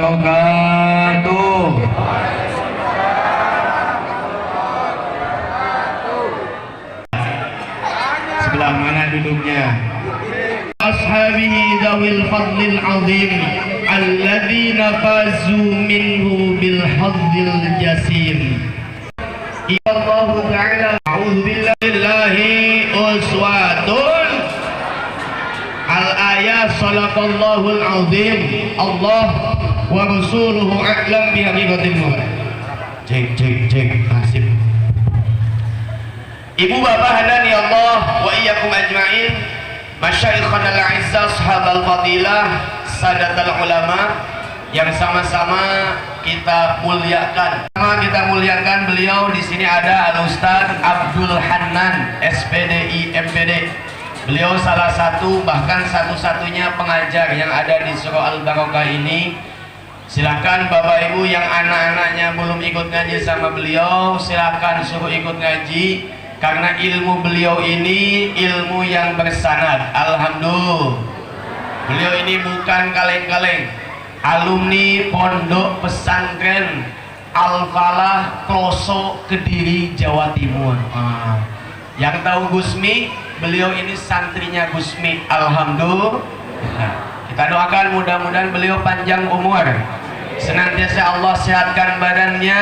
wabarakatuh. Sebelah mana duduknya? Ashabihi dzawil fadlil azim alladzina fazu minhu bil hadzil jasim. Allah Ta'ala a'udzu billahi uswatun al-ayat sadaqallahul azim. Allah wa rasuluhu a'lam bi haqiqatil murad. Cek nasib. Ibu bapak hadani Allah wa iyyakum ajma'in, masyaikhana al-izzah, sahabal fadilah, sadatul ulama yang sama-sama kita muliakan. Kita muliakan beliau di sini ada Al-Ustaz Abdul Hannan, SPDI MPD. Beliau salah satu bahkan satu-satunya pengajar yang ada di Surah Al-Barokah ini. Silakan Bapak Ibu yang anak-anaknya belum ikut ngaji sama beliau, silakan suruh ikut ngaji karena ilmu beliau ini ilmu yang bersanad. Alhamdulillah. Beliau ini bukan kaleng-kaleng, alumni Pondok Pesantren Al-Falah Kloso Kediri Jawa Timur. Yang tahu Gusmi, beliau ini santrinya Gusmi. Alhamdulillah. Kita doakan mudah-mudahan beliau panjang umur, senantiasa Allah sehatkan badannya,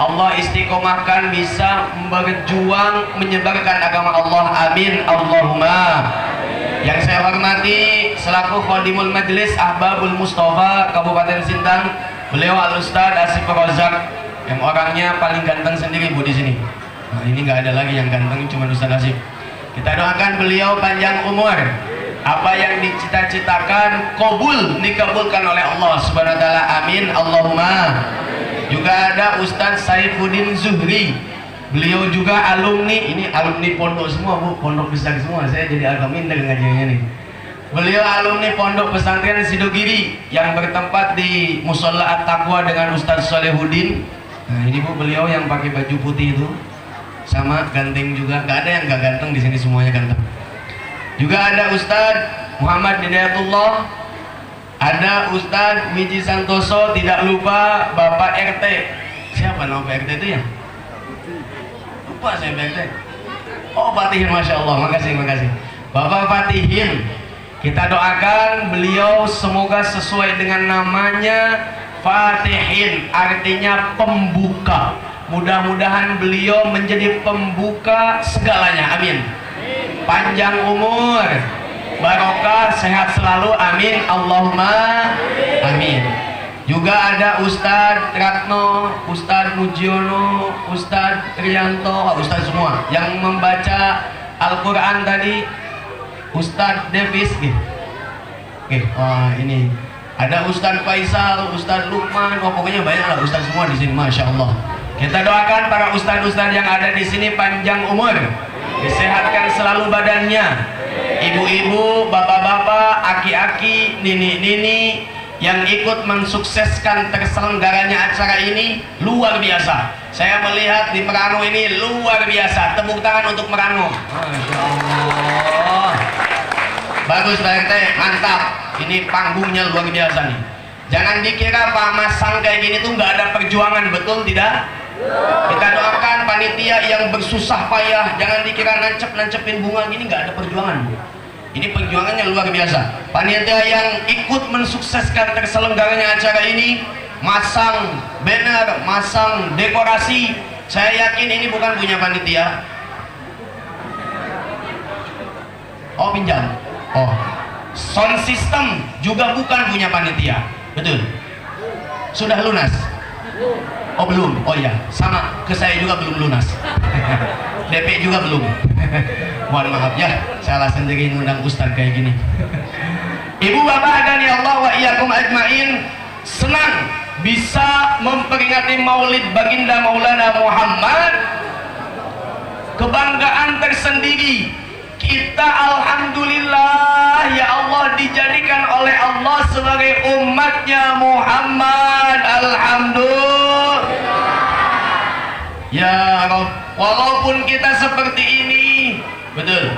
Allah istiqomahkan, bisa berjuang menyebarkan agama Allah. Amin Allahumma. Yang saya hormati selaku Khadimul Majlis Ahbabul Mustafa Kabupaten Sintang, beliau Al-Ustaz Asif Rozak yang orangnya paling ganteng sendiri Bu di sini. Nah, ini nggak ada lagi yang ganteng, cuma Ustaz Asif. Kita doakan beliau panjang umur, apa yang dicita-citakan dikabulkan oleh Allah Subhanahu wa taala. Amin Allahumma. Juga ada Ustaz Saifuddin Zuhri. Beliau juga alumni, ini alumni pondok semua Bu, pondok besar semua. Saya jadi agak minder ngajinya nih. Beliau alumni Pondok Pesantren Sidogiri yang bertempat di Musola At-Taqwa dengan Ustaz Solehuddin. Nah, ini Bu beliau yang pakai baju putih itu. Sama ganteng juga, nggak ada yang nggak ganteng di sini, semuanya ganteng. Juga ada Ustadz Muhammad Hidayatullah, ada Ustadz Wiji Santoso, tidak lupa Bapak RT. Siapa nama Pak RT itu ya? Lupa saya Pak RT. Oh Fatihin, Masya Allah, makasih. Bapak Fatihin, kita doakan beliau semoga sesuai dengan namanya Fatihin, artinya pembuka. Mudah-mudahan beliau menjadi pembuka segalanya. Amin. Panjang umur, barokah, sehat selalu. Amin Allahumma amin. Juga ada Ustadz Ratno, Ustadz Mujiono, Ustadz Rianto, Ustadz semua yang membaca Al-Quran tadi, Ustadz Davis gitu. Ini ada Ustadz Faisal, Ustadz Lukman, pokoknya banyak lah Ustadz semua di sini, Masya Allah. Kita doakan para ustadz-ustadz yang ada di sini panjang umur, disehatkan selalu badannya. Ibu-ibu, bapak-bapak, aki-aki, nini-nini yang ikut mensukseskan terselenggaranya acara ini luar biasa. Saya melihat di Merano ini luar biasa. Tepuk tangan untuk Merano. Masya Allah. Bagus Pak RT, mantap. Ini panggungnya luar biasa nih. Jangan dikira Pak Masang kayak gini tuh nggak ada perjuangan, betul tidak? Kita doakan panitia yang bersusah payah, jangan dikira nancepin bunga gini nggak ada perjuangan. Ini perjuangannya luar biasa. Panitia yang ikut mensukseskan terselenggaranya acara ini, masang banner, masang dekorasi, saya yakin ini bukan punya panitia. Oh pinjam. Oh, sound system juga bukan punya panitia. Betul. Sudah lunas? Oh belum. Oh iya, sama ke saya juga belum lunas. DP juga belum. Mohon maaf ya, salah sendiri ngundang ustaz kayak gini. Ibu bapak dan ya Allah wa iyyakum ajmain, senang bisa memperingati Maulid Baginda Maulana Muhammad. Kebanggaan tersendiri. Kita alhamdulillah ya Allah dijadikan oleh Allah sebagai umatnya Muhammad. Alhamdulillah ya Rabb. Walaupun kita seperti ini, betul,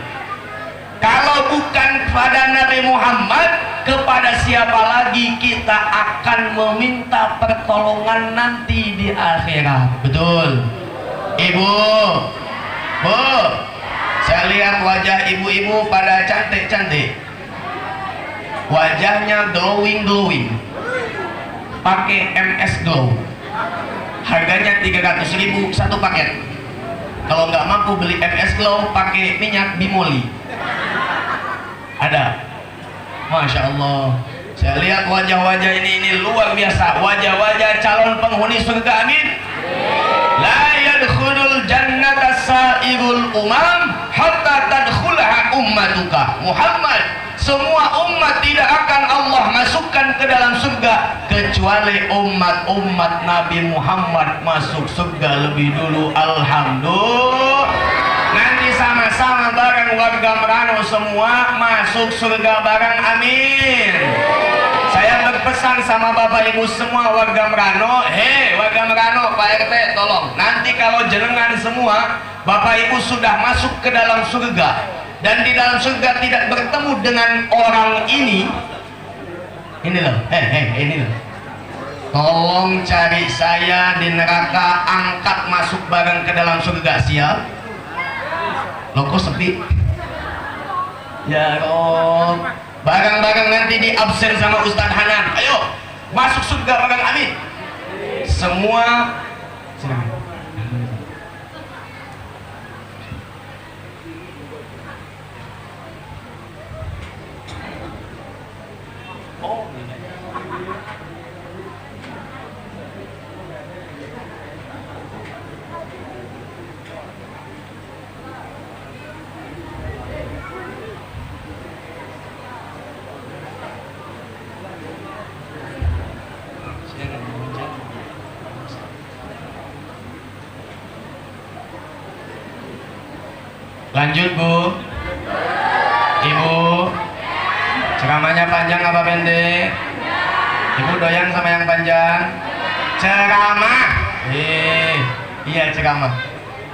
kalau bukan pada Nabi Muhammad, kepada siapa lagi kita akan meminta pertolongan nanti di akhirat? Betul Ibu? Bu, saya lihat wajah ibu-ibu pada cantik-cantik, wajahnya glowing, pakai MS Glow, harganya 300.000 satu paket. Kalau nggak mampu beli MS Glow, pakai minyak Bimoli. Ada, Masya Allah. Saya lihat wajah-wajah ini luar biasa, wajah-wajah calon penghuni surga. Amin. La yadkhulul jannata sa'irul umam hatta tadkhulaha ummatuka Muhammad. Semua umat tidak akan Allah masukkan ke dalam surga kecuali umat-umat Nabi Muhammad masuk surga lebih dulu. Alhamdulillah. Nanti sama-sama bareng warga Merano semua masuk surga bareng. Amin. Saya berpesan sama Bapak Ibu semua warga Merano, warga Merano, Pak RT tolong, nanti kalau jenengan semua Bapak Ibu sudah masuk ke dalam surga dan di dalam surga tidak bertemu dengan orang ini loh, ini loh, tolong cari saya di neraka, angkat masuk bareng ke dalam surga. Siap? Loh kok sepi? Ya Rob, barang-barang nanti diabsen sama Ustadz Hanan. Ayo masuk surga bareng. Amin. Semua lanjut Bu. Ibu, ceramahnya panjang apa pendek? Ibu doyan sama yang panjang? Ceramah. Iya ceramah.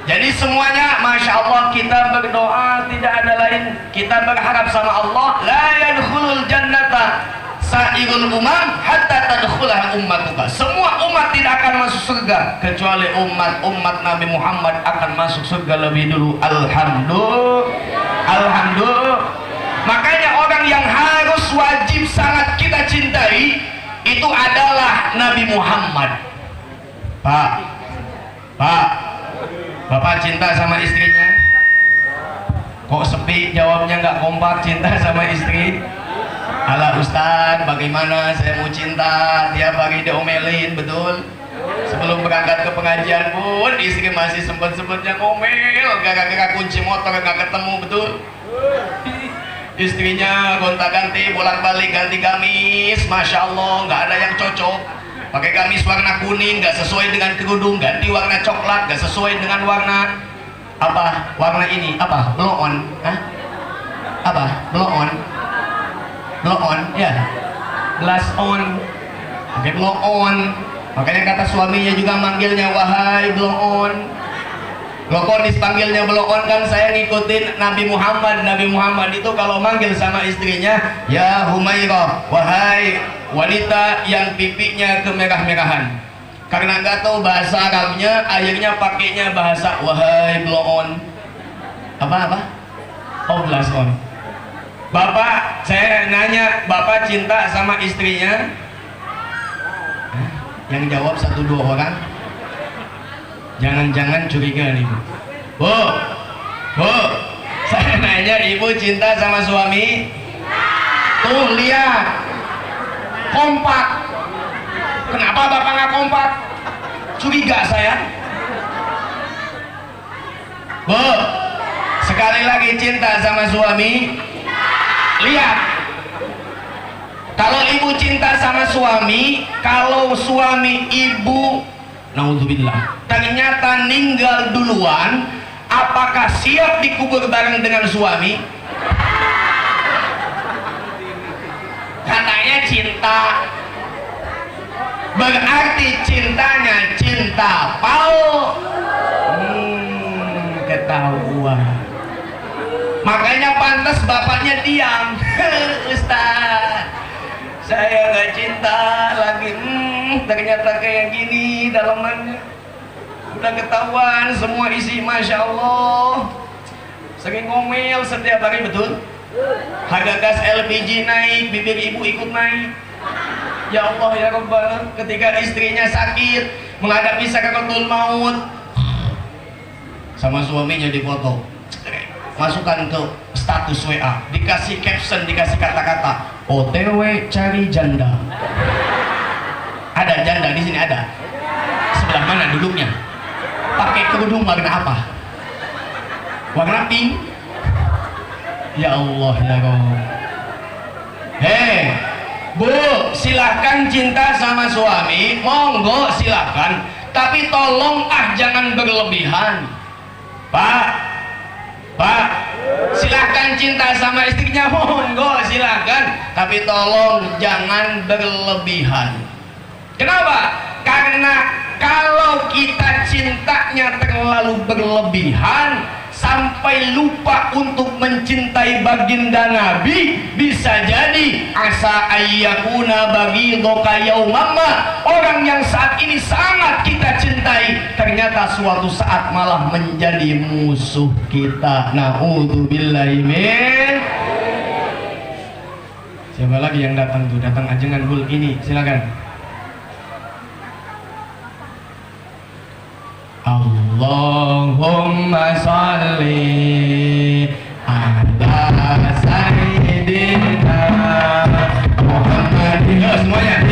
Jadi semuanya Masya Allah kita berdoa, tidak ada lain. Kita berharap sama Allah, la yadkhulul jannata sa'irul umam hatta tadkhulaha ummatuka. Semua umat tidak akan masuk surga kecuali umat Nabi Muhammad akan masuk surga lebih dulu. Alhamdulillah. Alhamdulillah. Makanya orang yang harus wajib sangat kita cintai itu adalah Nabi Muhammad. Pak, Bapak cinta sama istrinya? Kok sepi jawabnya, nggak kompak cinta sama istri? Alah Ustadz, bagaimana saya mau cinta, tiap hari diomelin, betul? Sebelum berangkat ke pengajian pun istri masih sempet-sempetnya ngomel gara-gara kunci motor nggak ketemu, betul? Istrinya gonta-ganti, bolak-balik ganti gamis, Masya Allah, nggak ada yang cocok. Pakai gamis warna kuning, nggak sesuai dengan kerudung, ganti warna coklat, nggak sesuai dengan warna apa? Warna ini apa? Blow on, hah? Apa? Blow on? Blow on, ya, glass on, oke, blow on. Makanya kata suaminya juga manggilnya wahai blow on. Blow on dipanggilnya blow on kan saya ngikutin Nabi Muhammad. Nabi Muhammad itu kalau manggil sama istrinya, ya Humairah, wahai wanita yang pipinya kemerah-merahan. Karena nggak tahu bahasa Arabnya, akhirnya pakainya bahasa wahai blow on. Apa? Oh, glass on. Bapak, saya nanya, Bapak cinta sama istrinya? Yang jawab 1-2 orang. Jangan-jangan curiga nih Bu. Bu, saya nanya, Ibu cinta sama suami? Tuh lihat, kompak. Kenapa Bapak nggak kompak? Curiga saya. Bu, sekali lagi cinta sama suami? Lihat, kalau ibu cinta sama suami, kalau suami ibu, naudzubillah, ternyata meninggal duluan, apakah siap dikubur bareng dengan suami? Katanya cinta, berarti cintanya cinta pau. Ketahuan. Makanya pantas bapaknya diam. Ustaz, saya nggak cinta lagi. Ternyata kayak gini dalamannya. Udah ketahuan semua isi, masya Allah. Sering ngomel setiap hari, betul? Harga gas LPG naik, bibir ibu ikut naik. Ya Allah ya Rabbana, ketika istrinya sakit menghadapi sakaratul maut, sama suaminya dipoto, masukkan ke status WA, dikasih caption, dikasih kata-kata OTW cari janda. Ada janda di sini? Ada. Sebelah mana duduknya? Pakai kerudung warna apa? Warna pink. Ya Allah ya Allah. Hei Bu, silahkan cinta sama suami, monggo silahkan, tapi tolong jangan berlebihan. Pak, silahkan cinta sama istrinya, monggo silahkan, tapi tolong jangan berlebihan. Kenapa? Karena kalau kita cintanya terlalu berlebihan sampai lupa untuk mencintai baginda Nabi, bisa jadi asa ayyakuna baghidaka yaumamma, orang yang saat ini sangat kita cintai ternyata suatu saat malah menjadi musuh kita. Na'udzubillahi min. Siapa lagi yang datang tuh? Datang ajengan bul ini, silakan. Allahumma sholli ala sayyidina Muhammadin. Yo semuanya.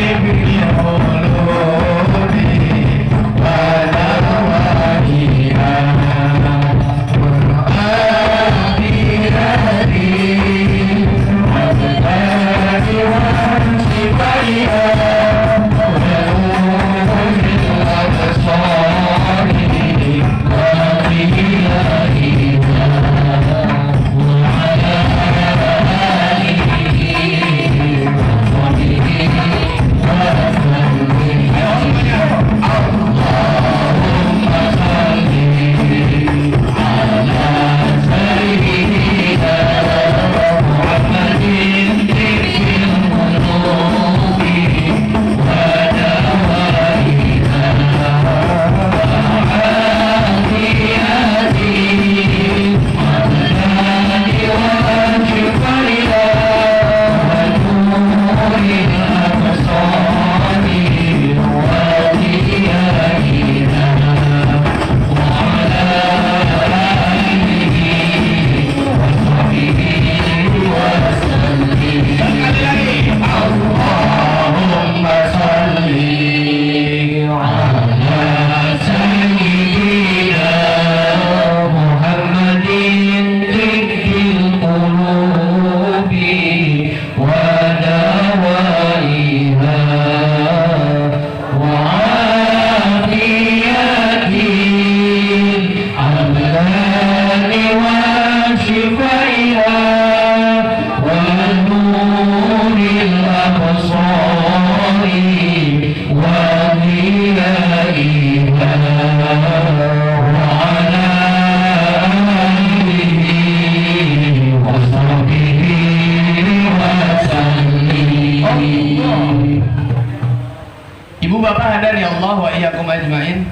Ibu bapak hadir ya Allah wa iyyakum ajmain.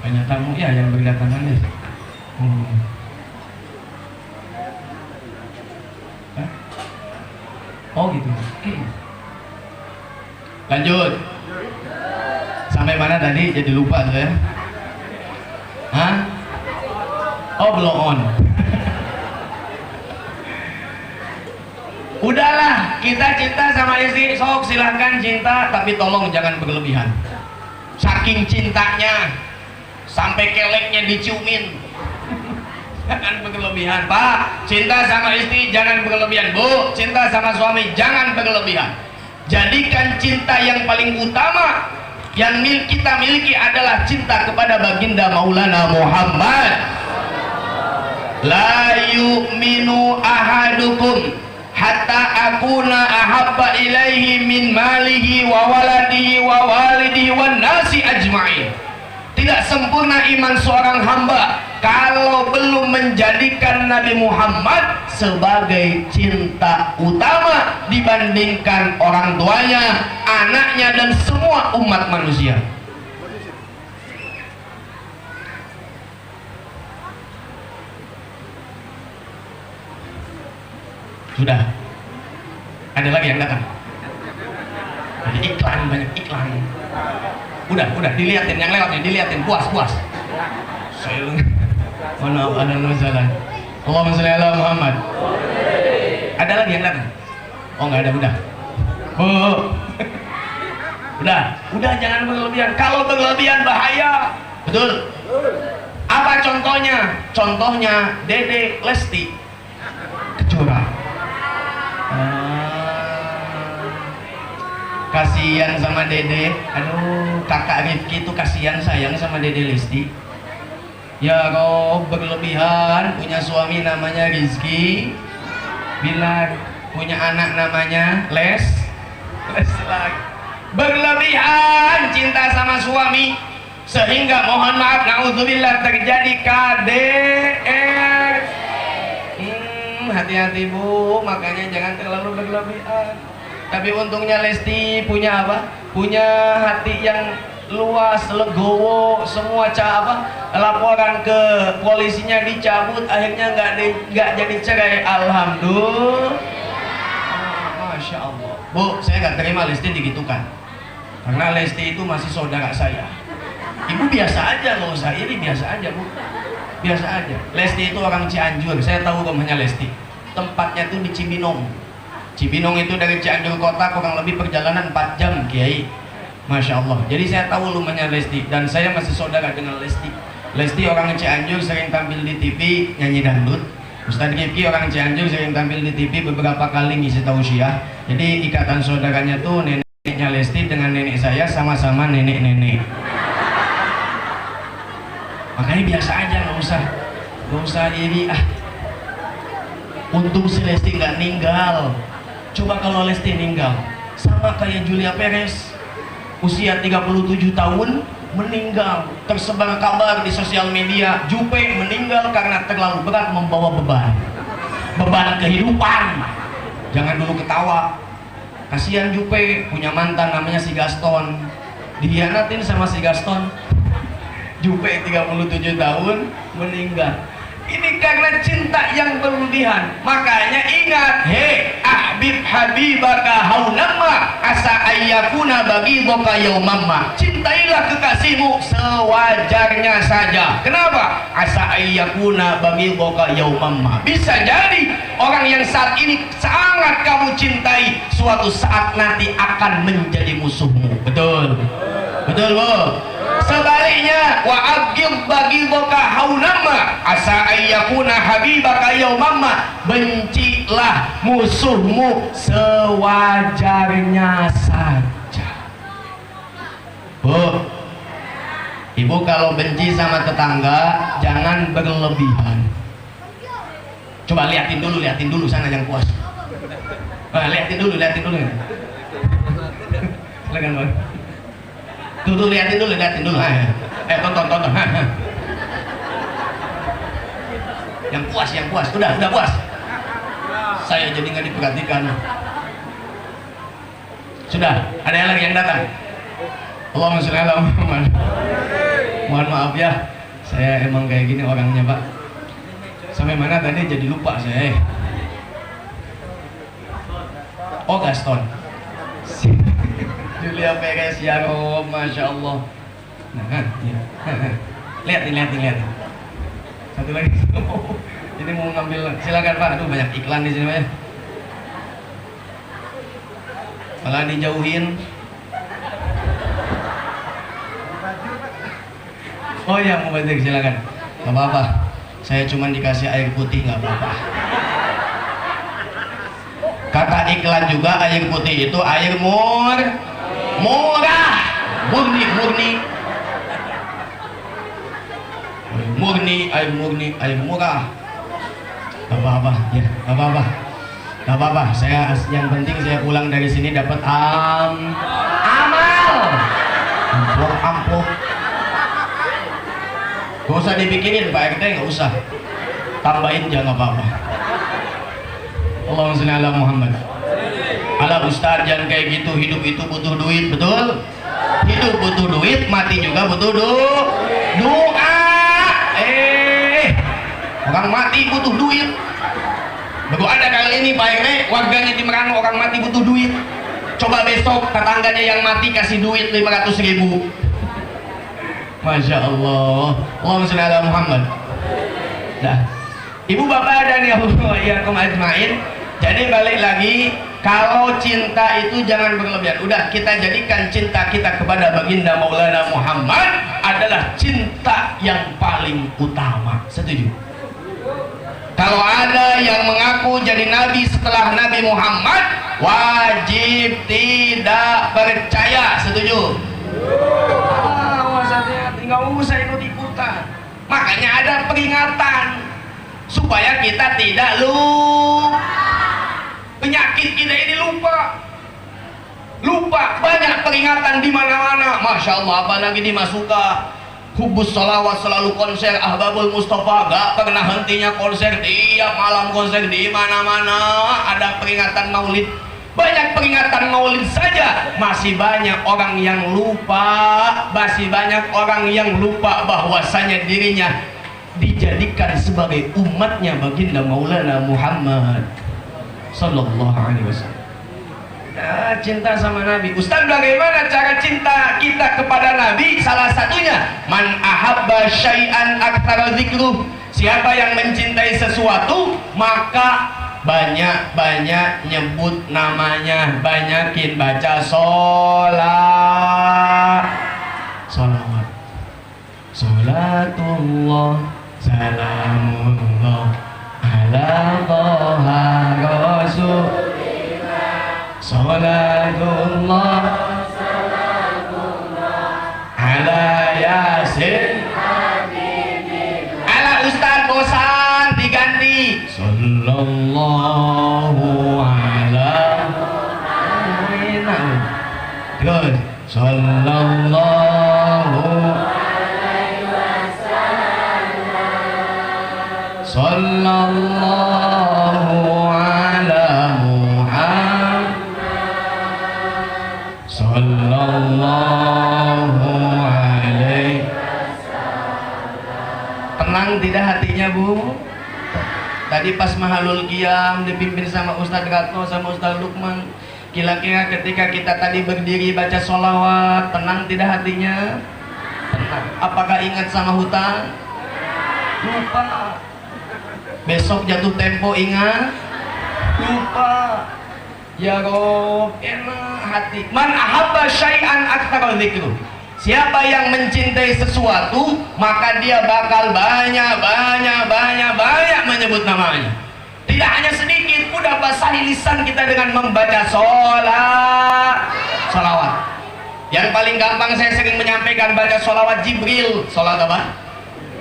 Banyak tamu ya yang berdatangan ya. Oh gitu. Lanjut. Sampai mana tadi? Jadi lupa saya. Hah? Oh belum on. Udahlah, kita cinta sama istri, sok silahkan cinta, tapi tolong jangan berlebihan. Saking cintanya sampai keleknya diciumin. Jangan berlebihan, Pak. Cinta sama istri jangan berlebihan, Bu. Cinta sama suami jangan berlebihan. Jadikan cinta yang paling utama yang kita miliki adalah cinta kepada baginda Maulana Muhammad. La yu'minu ahadukum hatta akuna ahabba ilaihi min malihi wa waladihi wa walidihi wan nasi ajma'in. Tidak sempurna iman seorang hamba kalau belum menjadikan Nabi Muhammad sebagai cinta utama dibandingkan orang tuanya, anaknya, dan semua umat manusia. Sudah. Ada lagi yang datang? Ada iklan, banyak iklan. Udah dilihatin yang lewatnya, dilihatin, puas. Saya maaf, ada masalah. Allahumma sholli ala Muhammad. Ada lagi yang datang? Oh, nggak ada, udah. Udah jangan berlebihan. Kalau berlebihan bahaya. Betul. Apa contohnya? Contohnya Dede Lesti Kejora. Kasihan sama Dede. Aduh, kakak Rifki itu kasihan sayang sama Dede Lesti. Ya Rob, berlebihan. Punya suami namanya Rizky, bilang punya anak namanya Les lagi. Berlebihan cinta sama suami sehingga mohon maaf, naudzubillah, terjadi KDR. Hati-hati Bu, makanya jangan terlalu berlebihan. Tapi untungnya Lesti punya apa? Punya hati yang luas, legowo. Semua laporan ke polisinya dicabut, akhirnya nggak jadi cerai. Alhamdulillah. Masya Allah. Bu, saya nggak terima Lesti digitukan, karena Lesti itu masih saudara saya. Ibu biasa aja, nggak usah ini, biasa aja Bu, biasa aja. Lesti itu orang Cianjur, saya tahu rumahnya Lesti. Tempatnya tuh di Cibinong. Cibinong itu dari Cianjur kota kurang lebih perjalanan 4 jam, Kiai. Masya Allah. Jadi saya tahu rumahnya Lesti, dan saya masih saudara dengan Lesti. Lesti orang Cianjur, sering tampil di TV nyanyi dangdut. Ustadz Rifki orang Cianjur, sering tampil di TV beberapa kali ngisi tausiah. Jadi ikatan saudaranya tuh neneknya Lesti dengan nenek saya sama-sama nenek-nenek. Makanya biasa aja, nggak usah iri. Untung si Lesti nggak ninggal. Coba kalau Lesti ninggal, sama kayak Julia Perez, usia 37 tahun meninggal. Tersebar kabar di sosial media, Jupe meninggal karena terlalu berat membawa beban kehidupan. Jangan dulu ketawa, kasihan Jupe, punya mantan namanya si Gaston, dihianatin sama si Gaston. Jupe 37 tahun meninggal. Ini karena cinta yang berlebihan. Makanya ingat, hei ahbib habibaka haunamma asa ayyakuna baghidaka yaumamma. Cintailah kekasihmu sewajarnya saja. Kenapa? Asa ayyakuna baghidaka yaumamma. Bisa jadi orang yang saat ini sangat kamu cintai, suatu saat nanti akan menjadi musuhmu. Betul Bu. Sebaliknya, wa abghid baghidaka haunamma asa ayyakuna habibaka yaumamma. Bencilah musuhmu sewajarnya saja. Bu, ibu kalau benci sama tetangga jangan berlebihan. Coba liatin dulu sana yang puas. Liatin dulu. Silakan Bang. Tuh liatin dulu. Tonton. Yang puas. Udah puas. Saya jadi nggak diperhatikan. Sudah, ada yang lagi yang datang? Allahumma sholli ala Muhammad. Mohon maaf ya, saya emang kayak gini orangnya Pak. Sampai mana tadi jadi lupa saya. Oh, Gaston. Julia Perez, ya Rob, Masya Allah. Nah kan, ya. Lihat. Satu lagi. Ini mau ngambil, silakan Pak. Aduh, banyak iklan di sini Pak. Malah dijauhin. Oh iya, mau batik, silakan. Gak apa-apa. Saya cuma dikasih air putih, gak apa-apa. Kata iklan juga, air putih itu air murah, murni, air murah. Gak apa-apa. Saya yang penting saya pulang dari sini dapat amal. Amplop. Gak usah dipikirin Pak RT, nggak usah. Tambahin jangan apa-apa. Allahumma sholli ala Muhammad. Ala Ustaz, jangan kayak gitu. Hidup itu butuh duit, betul? Hidup butuh duit, mati juga butuh doa. Orang mati butuh duit. Baru ada kali ini Pak RT, warganya di Merangau orang mati butuh duit. Coba besok tetangganya yang mati kasih duit 500.000. Masya Allah. Allahumma sholli ala Muhammad. Nah, ibu bapak dan ya Allah ya ajmain. Jadi balik lagi, kalau cinta itu jangan berlebihan. Udah, kita jadikan cinta kita kepada baginda Maulana Muhammad adalah cinta yang paling utama. Setuju? Kalau ada yang mengaku jadi nabi setelah Nabi Muhammad, wajib tidak percaya. Setuju? Nggak usah ikut-ikutan. Makanya ada peringatan supaya kita tidak lupa. Penyakit kita ini lupa. Banyak peringatan di mana-mana. Masya Allah, apalagi di Masuka. Hubus Salawat selalu konser, Ahbabul Mustafa gak pernah hentinya konser, tiap malam konser di mana-mana ada peringatan Maulid. Banyak peringatan Maulid saja masih banyak orang yang lupa, bahwasanya dirinya dijadikan sebagai umatnya baginda Maulana Muhammad sallallahu alaihi wasallam. Nah, cinta sama Nabi. Ustaz, bagaimana cara cinta kita kepada Nabi? Salah satunya, man ahabba syai'an aktsara dzikruh. Siapa yang mencintai sesuatu, maka banyak-banyak nyebut namanya, banyakin baca sholawat. Sholatullah salamullah ala toha rasul. Sholatullah ala yasin. Ala Ustaz bosan, diganti sallallahu ala Muhammad. Sallallahu alaihi wasallam. Sallallahu ala Muhammad. Sallallahu alaihi wasallam. Tenang tidak hatinya, Bu? Tadi pas Mahalul Qiyam dipimpin sama Ustadz Ratno sama Ustadz Lukman, kira-kira ketika kita tadi berdiri baca sholawat, tenang tidak hatinya? Tenang. Apakah ingat sama hutang? Lupa. Besok jatuh tempo ingat? Lupa. Ya Rob, enak hati. Man ahabba syai'an aktsara dzikruh. Siapa yang mencintai sesuatu, maka dia bakal banyak menyebut namanya. Tidak hanya sedikit, udah basahi lisan kita dengan membaca sholawat. Yang paling gampang saya sering menyampaikan baca sholawat Jibril. Sholawat apa?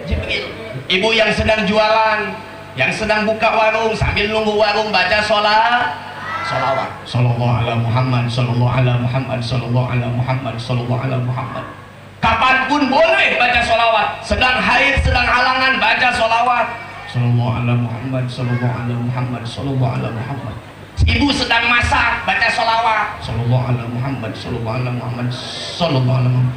Jibril. Ibu yang sedang jualan, yang sedang buka warung, sambil nunggu warung baca sholawat. Sallallahu ala Muhammad, sallallahu ala Muhammad, sallallahu ala Muhammad, sallallahu ala Muhammad. Kapanpun boleh baca sholawat. Sedang haid, sedang halangan, baca sholawat. Sallallahu ala Muhammad, sallallahu ala Muhammad, sallallahu ala Muhammad. Ibu sedang masak, baca sholawat. Sallallahu ala Muhammad, sallallahu ala Muhammad, sallallahu ala Muhammad.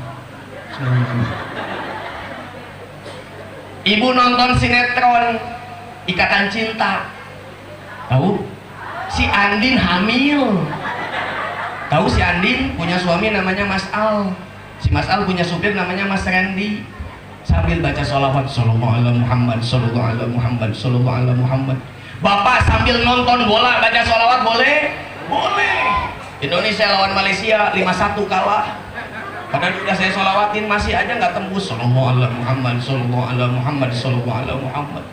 Ibu nonton sinetron Ikatan Cinta. Tahu? Si Andin hamil. Tahu si Andin punya suami namanya Mas Al. Si Mas Al punya supir namanya Mas Randy. Sambil baca sholawat, sallallahu ala Muhammad, sallallahu ala Muhammad, sallallahu ala Muhammad. Bapak sambil nonton bola baca sholawat boleh? Boleh. Indonesia lawan Malaysia 5-1 kalah. Padahal udah saya sholawatin masih aja nggak tembus. Sallallahu ala Muhammad, sallallahu ala Muhammad, sallallahu ala Muhammad.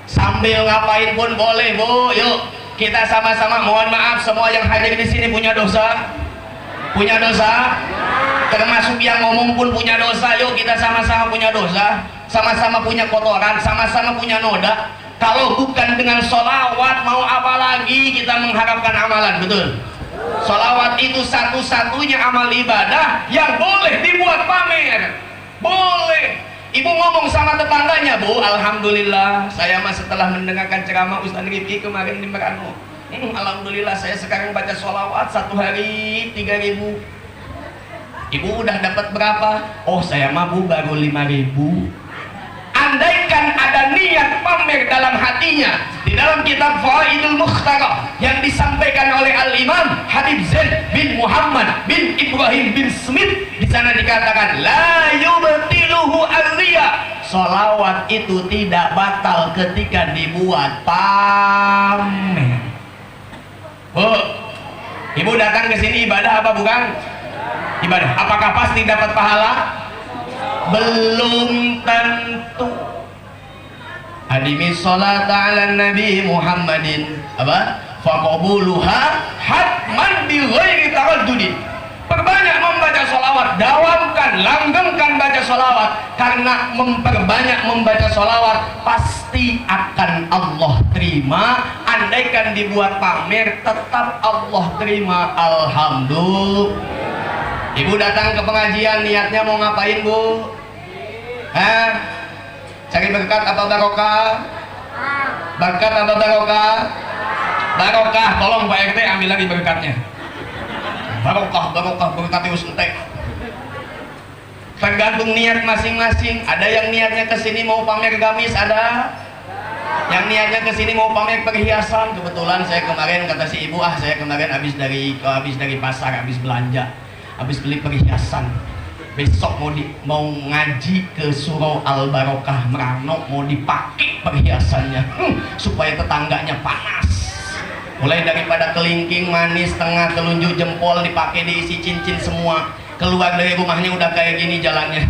Sambil ngapain pun boleh, Bu. Yuk kita sama-sama, mohon maaf semua yang hadir di sini punya dosa. Punya dosa? Termasuk yang ngomong pun punya dosa. Yuk kita sama-sama punya dosa, sama-sama punya kotoran, sama-sama punya noda. Kalau bukan dengan sholawat, mau apa lagi kita mengharapkan amalan? Betul? Sholawat itu satu-satunya amal ibadah yang boleh dibuat pamer. Boleh. Ibu ngomong sama tetangganya, Bu, alhamdulillah saya mah setelah mendengarkan ceramah Ustaz Rifki kemarin di Merano, alhamdulillah saya sekarang baca sholawat satu hari 3.000. Ibu udah dapat berapa? Oh saya mah Bu baru 5.000. Andaikan ada niat pamer dalam hatinya, di dalam kitab Fawaidul Mukhtarah yang disampaikan oleh Al-Imam Habib Zaid bin Muhammad bin Ibrahim bin Smith, di sana dikatakan la yubtiluhu ar-riya, sholawat itu tidak batal ketika dibuat pamer. Bu, ibu datang ke sini ibadah apa bukan? Ibadah. Apakah pasti dapat pahala? Belum tentu. Adimi sholat ala Nabi Muhammadin apa? Faqabuluha hatman bi ghairi taraddudin. Perbanyak membaca sholawat, dawamkan, langgengkan baca sholawat, karena memperbanyak membaca sholawat pasti akan Allah terima. Andaikan dibuat pamer tetap Allah terima. Alhamdulillah. Ibu datang ke pengajian niatnya mau ngapain, Bu? Cari berkat apa barokah? Berkat apa barokah? Barokah. Tolong Pak RT ambil lagi berkatnya. Barokah berkat itu sentek. Tergantung niat masing-masing. Ada yang niatnya kesini mau pamer gamis, ada yang niatnya kesini mau pamer perhiasan. Kebetulan saya kemarin kata si ibu, saya kemarin habis dari pasar, habis belanja, habis beli perhiasan. Besok mau ngaji ke Surau Al Barokah Merano, mau dipakai perhiasannya supaya tetangganya panas. Mulai daripada kelingking, manis, tengah, telunjuk, jempol dipakai, diisi cincin semua. Keluar dari rumahnya udah kayak gini jalannya.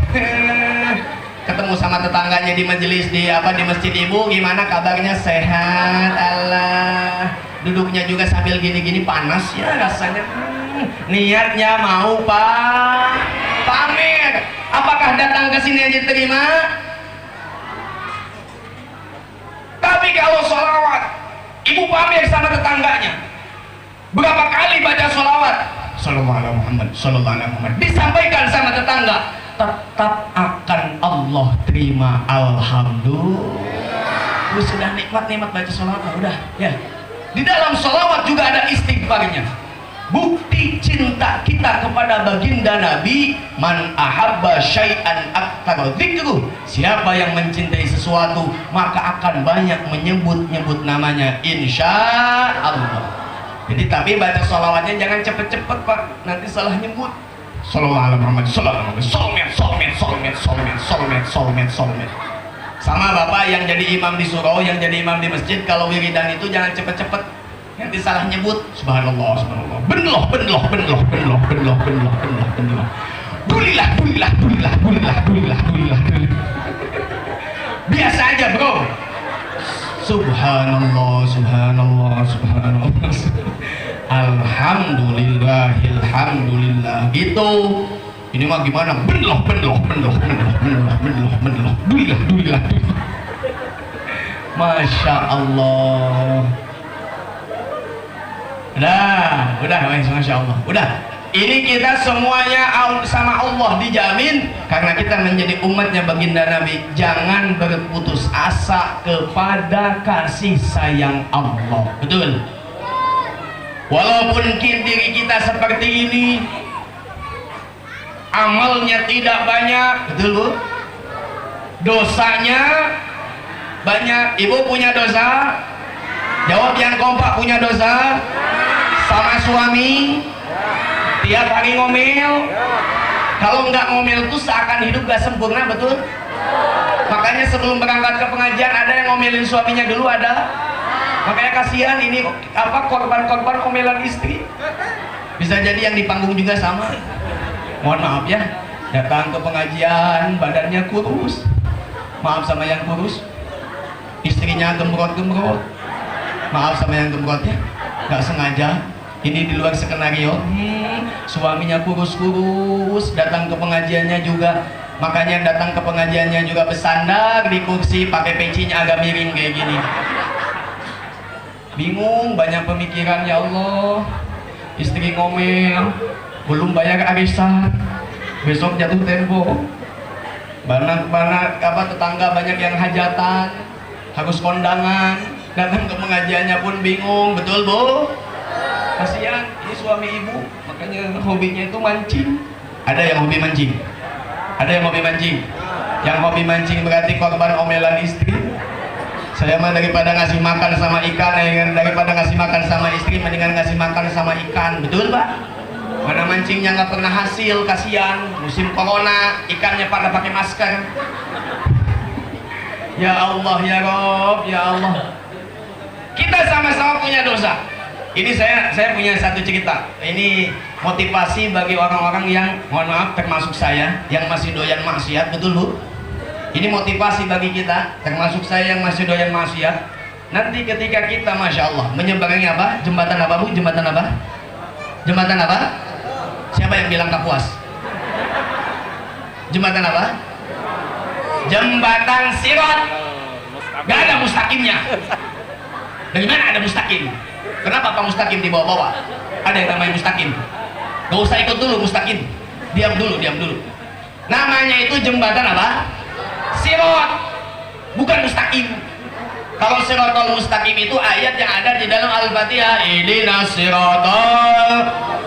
Ketemu sama tetangganya di majelis di masjid, ibu gimana kabarnya, sehat? Allah. Duduknya juga sambil gini-gini panas ya rasanya. Niatnya mau pamer. Apakah datang ke sini aja terima? Tapi kalau sholawat, ibu pamer sama tetangganya, berapa kali baca sholawat sallallahu alaihi Muhammad, sallallahu alaihi Muhammad, disampaikan sama tetangga, tetap akan Allah terima. Alhamdulillah. Lu sudah nikmat baca sholawat, udah ya. Di dalam sholawat juga ada istighfarnya. Bukti cinta kita kepada baginda Nabi, man ahabba syai'an aktsara dzikru, siapa yang mencintai sesuatu maka akan banyak menyebut namanya, insya Allah. Jadi tapi baca sholawatnya jangan cepet-cepet Pak, nanti salah nyebut. Sallallahu alaihi Muhammad, sallallahu alaihi solmet. Sama Bapak yang jadi imam di surau, yang jadi imam di masjid, kalau wiridan itu jangan cepet-cepet, nanti salah nyebut. Subhanallah, subhanallah. Benloh. Dulilah. Biasa aja, Bro. Subhanallah. Alhamdulillah. Gitu. Ini mah gimana? Benloh. Dulilah. Masya Allah. Udah, Masya Allah. Udah. Ini kita semuanya sama Allah dijamin karena kita menjadi umatnya baginda Nabi. Jangan berputus asa kepada kasih sayang Allah. Betul? Walaupun diri kita seperti ini, amalnya tidak banyak, betul Bu? Dosanya banyak. Ibu punya dosa? Jawab yang kompak, punya dosa? Sama suami? Tiap hari ngomel? Kalau nggak ngomel tuh seakan hidup gak sempurna, betul? Makanya sebelum berangkat ke pengajian ada yang ngomelin suaminya dulu, ada. Makanya kasihan ini korban-korban omelan istri. Bisa jadi yang di panggung juga sama. Mohon maaf ya, datang ke pengajian badannya kurus, maaf sama yang kurus, istrinya gemrot, maaf sama yang gemrotnya, nggak sengaja, ini di luar skenario. Suaminya kurus, datang ke pengajiannya juga, makanya datang ke pengajiannya juga bersandar di kursi, pakai pecinya agak miring kayak gini. Bingung, banyak pemikiran, ya Allah, istri ngomel, belum bayar arisan, besok jatuh tempo, Banyak tetangga banyak yang hajatan, harus kondangan, datang ke pengajiannya pun bingung, betul Bu? Kasihan, ini suami ibu, makanya hobinya itu mancing. Ada yang hobi mancing? Ada yang hobi mancing? Yang hobi mancing berarti korban omelan istri. Saya mah daripada ngasih makan sama ikan, daripada ngasih makan sama istri, mendingan ngasih makan sama ikan, betul Pak? Mana mancingnya nggak pernah hasil, kasihan. Musim corona, ikannya pada pakai masker. Ya Allah, ya Rob, ya Allah. Kita sama-sama punya dosa. Ini saya punya satu cerita. Ini motivasi bagi orang-orang yang, mohon maaf, termasuk saya, yang masih doyan maksiat, betul Bu? Ini motivasi bagi kita, termasuk saya yang masih doyan maksiat. Nanti ketika kita, masya Allah, menyeberangi apa? Jembatan apa Bu? Jembatan apa? Jembatan apa? Siapa yang bilang Kapuas? Jembatan apa? Jembatan Sirat. Gak ada mustaqimnya. Dari mana ada mustaqim? Kenapa Pak Mustaqim dibawa-bawa? Ada yang namanya mustaqim. Gak usah ikut dulu mustaqim. Diam dulu, diam dulu. Namanya itu jembatan apa? Sirat. Bukan mustaqim. Kalau siratal mustaqim itu ayat yang ada di dalam Al-Fatihah. Ihdinas siratal.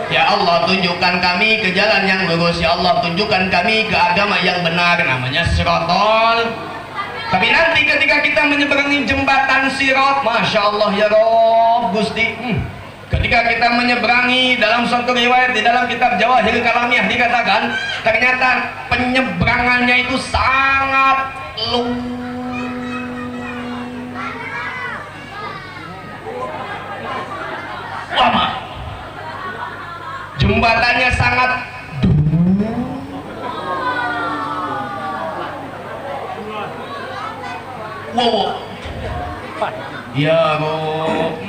Ya Allah, tunjukkan kami ke jalan yang lurus. Ya Allah, tunjukkan kami ke agama yang benar. Namanya siratal. Tapi nanti ketika kita menyeberangi jembatan Sirat, masya Allah ya Rob Gusti, ketika kita menyeberangi, dalam suatu riwayat di dalam kitab Jawahir Kalamiyah dikatakan, ternyata penyeberangannya itu sangat lama. Jembatannya sangat wow. Ya Rob,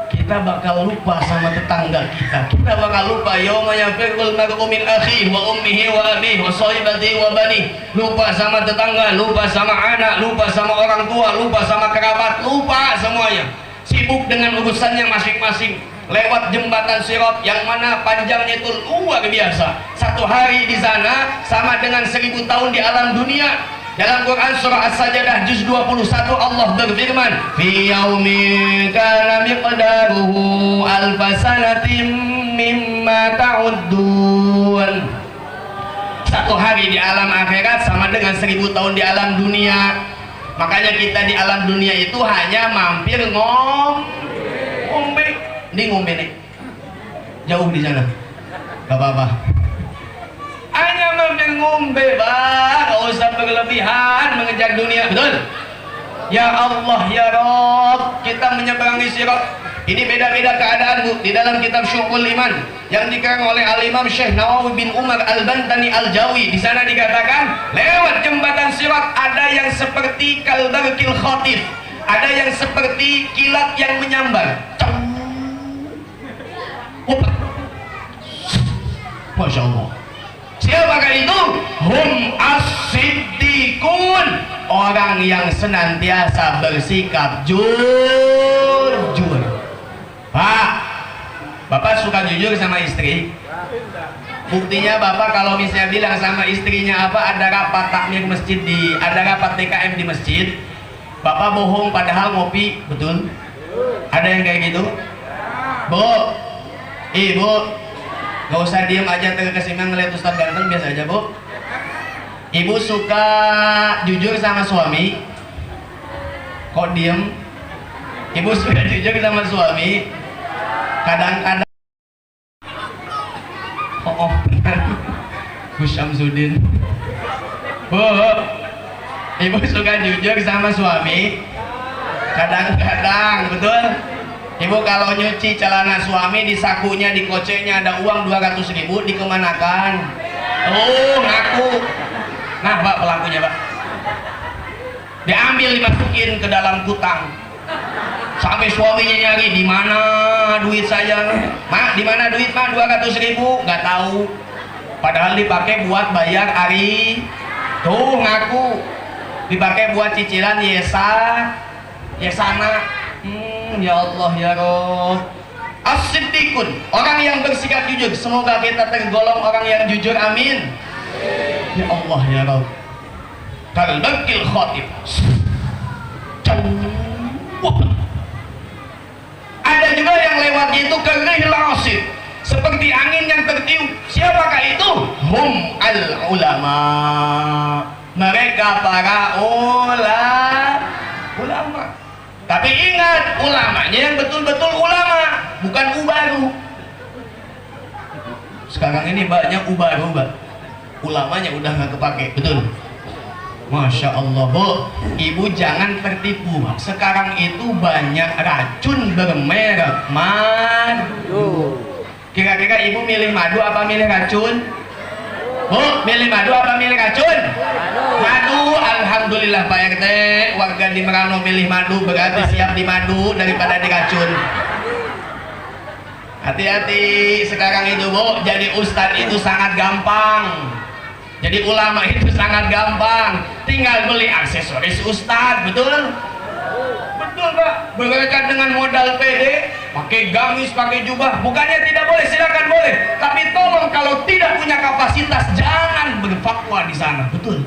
kita bakal lupa sama tetangga kita. Kita bakal lupa yauma yafirul mar'u min akhihi wa ummihi wa abihi wa sahibatihi wa banihi. Lupa sama tetangga, lupa sama anak, lupa sama orang tua, lupa sama kerabat, lupa semuanya. Sibuk dengan urusannya masing-masing. Lewat jembatan Sirat yang mana panjangnya itu luar biasa. Satu hari di sana sama dengan 1000 tahun di alam dunia. Dalam Quran surah As-Sajdah juz 21 Allah berfirman, "Fi yaumin kana miqdaruhu alfa sanatin mimma ta'uddun." Satu hari di alam akhirat sama dengan 1000 tahun di alam dunia. Makanya kita di alam dunia itu hanya mampir ngombe. Ini ngombe nih. Jauh di sana. Gak apa-apa. Hanya mampir ngombe, Pak. Gak usah berlebihan mengejar dunia, betul? Ya Allah, ya Rob, kita menyeberangi Sirat. Ini beda-beda keadaan Bu. Di dalam kitab Syuqul Iman yang dikarang oleh Al-Imam Syekh Nawawi bin Umar Al-Bantani Al-Jawi, di sana dikatakan lewat jembatan Sirat ada yang seperti kalbarkil khatif, ada yang seperti kilat yang menyambar. Masya Allah. Siapakah itu? Hum as-siddiqun, orang yang senantiasa bersikap jujur. Pak, Bapak suka jujur sama istri? Buktinya Bapak kalau misalnya bilang sama istrinya apa, ada rapat takmir masjid ada rapat TKM di masjid, Bapak bohong padahal ngopi, betul? Ada yang kayak gitu? Bu, Ibu, gak usah diem aja terkesima ngeliat Ustadz ganteng, biasa aja Bu. Ibu suka jujur sama suami? Kok diem? Ibu suka jujur sama suami? Kadang-kadang oh Gus Syamsuddin. Bu, Ibu suka jujur sama suami? Kadang-kadang, betul? Ibu kalau nyuci celana suami, di sakunya, di koceknya ada uang 200.000, dikemanakan? Oh, ngaku. Nah Pak, pelakunya Pak, diambil dimasukin ke dalam gudang. Sampai suaminya nyari, di mana duit saya? Mak, di mana duit Mak? 200.000, nggak tahu. Padahal dipakai buat bayar hari. Tuh ngaku, dipakai buat cicilan Yesana. Ya Allah ya Rob. As-siddiqun, orang yang bersikap jujur. Semoga kita tergolong orang yang jujur, amin. Ya Allah ya Rabb. Kalbakil khatib. Ada juga yang lewat itu kerihil asif, seperti angin yang tertiup. Siapakah itu? Hum al ulama. Mereka para ulama. Tapi ingat, ulamanya yang betul-betul ulama, bukan ubaru. Sekarang ini banyak ubaru, ulamanya udah nggak kepake, betul. Masya Allah, Bu, Ibu jangan tertipu. Sekarang itu banyak racun bermerek madu. Kira-kira Ibu milih madu apa milih racun? Bu, milih madu apa milih racun? Madu. Alhamdulillah Pak RT, warga di Merano milih madu, berarti siap di madu daripada di racun. Hati-hati sekarang itu, Bu, jadi ustadz itu sangat gampang. Jadi ulama itu sangat gampang, tinggal beli aksesoris ustadz, betul? Betul Pak, mereka dengan modal PD, pakai gamis, pakai jubah, bukannya tidak boleh, silakan boleh. Tapi tolong kalau tidak punya kapasitas, jangan berfatwa di sana, betul?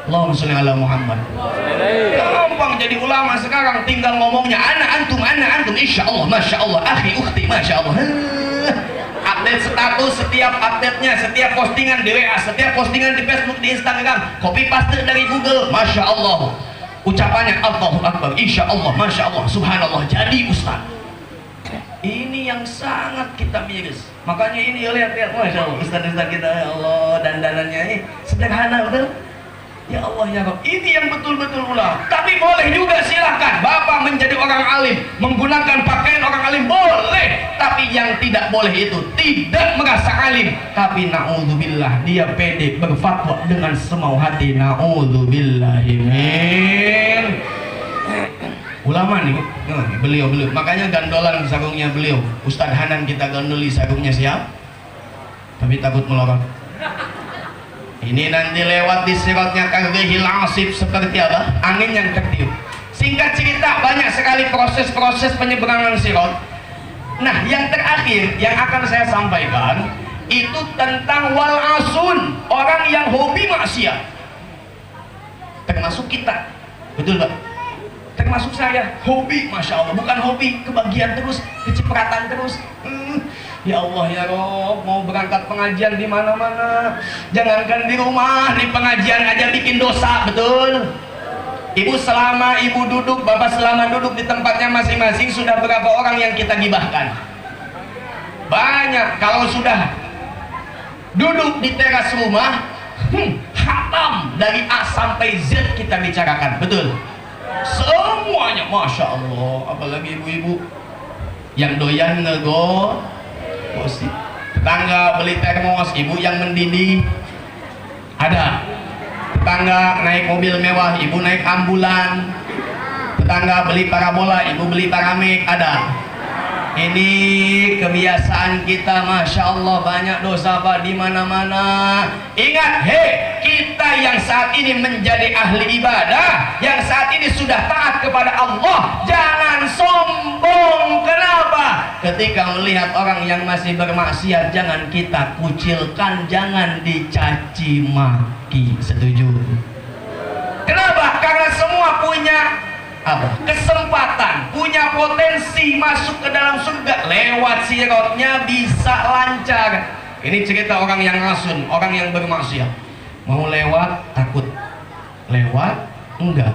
Allahumma sholli ala Muhammad. Gampang jadi ulama sekarang, tinggal ngomongnya ana antum, insya Allah, masya Allah, akhi, ukhti, masya Allah. Update status, setiap update-nya, setiap postingan di WA, setiap postingan di Facebook, di Instagram, copy paste dari Google, masya Allah. Ucapannya Allahu Akbar, insya Allah, masya Allah, subhanallah, jadi ustaz. Ini yang sangat kita miris. Makanya ini lihat, masya Allah, ustaz-ustaz kita, ya Allah, dandanannya sederhana, betul? Ya Allah ya Rabb, ini yang betul-betul ulama. Tapi boleh juga, silahkan Bapak menjadi orang alim, menggunakan pakaian orang alim, boleh. Tapi yang tidak boleh itu tidak merasa alim, tapi na'udzubillah, dia pede berfatwa dengan semau hati. Na'udzubillahimin. Ulama nih, beliau. Makanya gandolan sarungnya beliau. Ustadz Hanan kita gandoli sarungnya siap, tapi takut melorot. Ini nanti lewat di sirotnya karihil asif, seperti apa? Angin yang tertiup. Singkat cerita, banyak sekali proses-proses penyeberangan sirot. Nah, yang terakhir yang akan saya sampaikan itu tentang wal asun, orang yang hobi maksiat. Termasuk kita, betul Pak? Termasuk saya, hobi, masya Allah, bukan hobi kebagian terus, kecipratan terus. Ya Allah ya Rob, mau berangkat pengajian di mana-mana, jangankan di rumah, di pengajian aja bikin dosa, betul? Ibu selama ibu duduk, bapak selama duduk di tempatnya masing-masing, sudah berapa orang yang kita gibahkan? Banyak. Kalau sudah duduk di teras rumah, hatam dari A sampai Z kita bicarakan, betul? Semuanya, masya Allah. Apalagi ibu-ibu yang doyan ngegosip. Tetangga beli termos, ibu yang mendidih. Ada. Tetangga naik mobil mewah, ibu naik ambulan. Tetangga beli parabola, ibu beli paramik. Ada. Ini kebiasaan kita, masya Allah, banyak dosa Pak di mana-mana. Ingat, kita yang saat ini menjadi ahli ibadah, yang saat ini sudah taat kepada Allah, jangan sombong. Kenapa? Ketika melihat orang yang masih bermaksiat, jangan kita kucilkan, jangan dicaci maki. Setuju? Kenapa? Karena semua punya kesempatan, punya potensi masuk ke dalam surga. Lewat sirotnya bisa lancar. Ini cerita orang yang rasun, orang yang bermaksiat. Mau lewat takut, lewat enggak,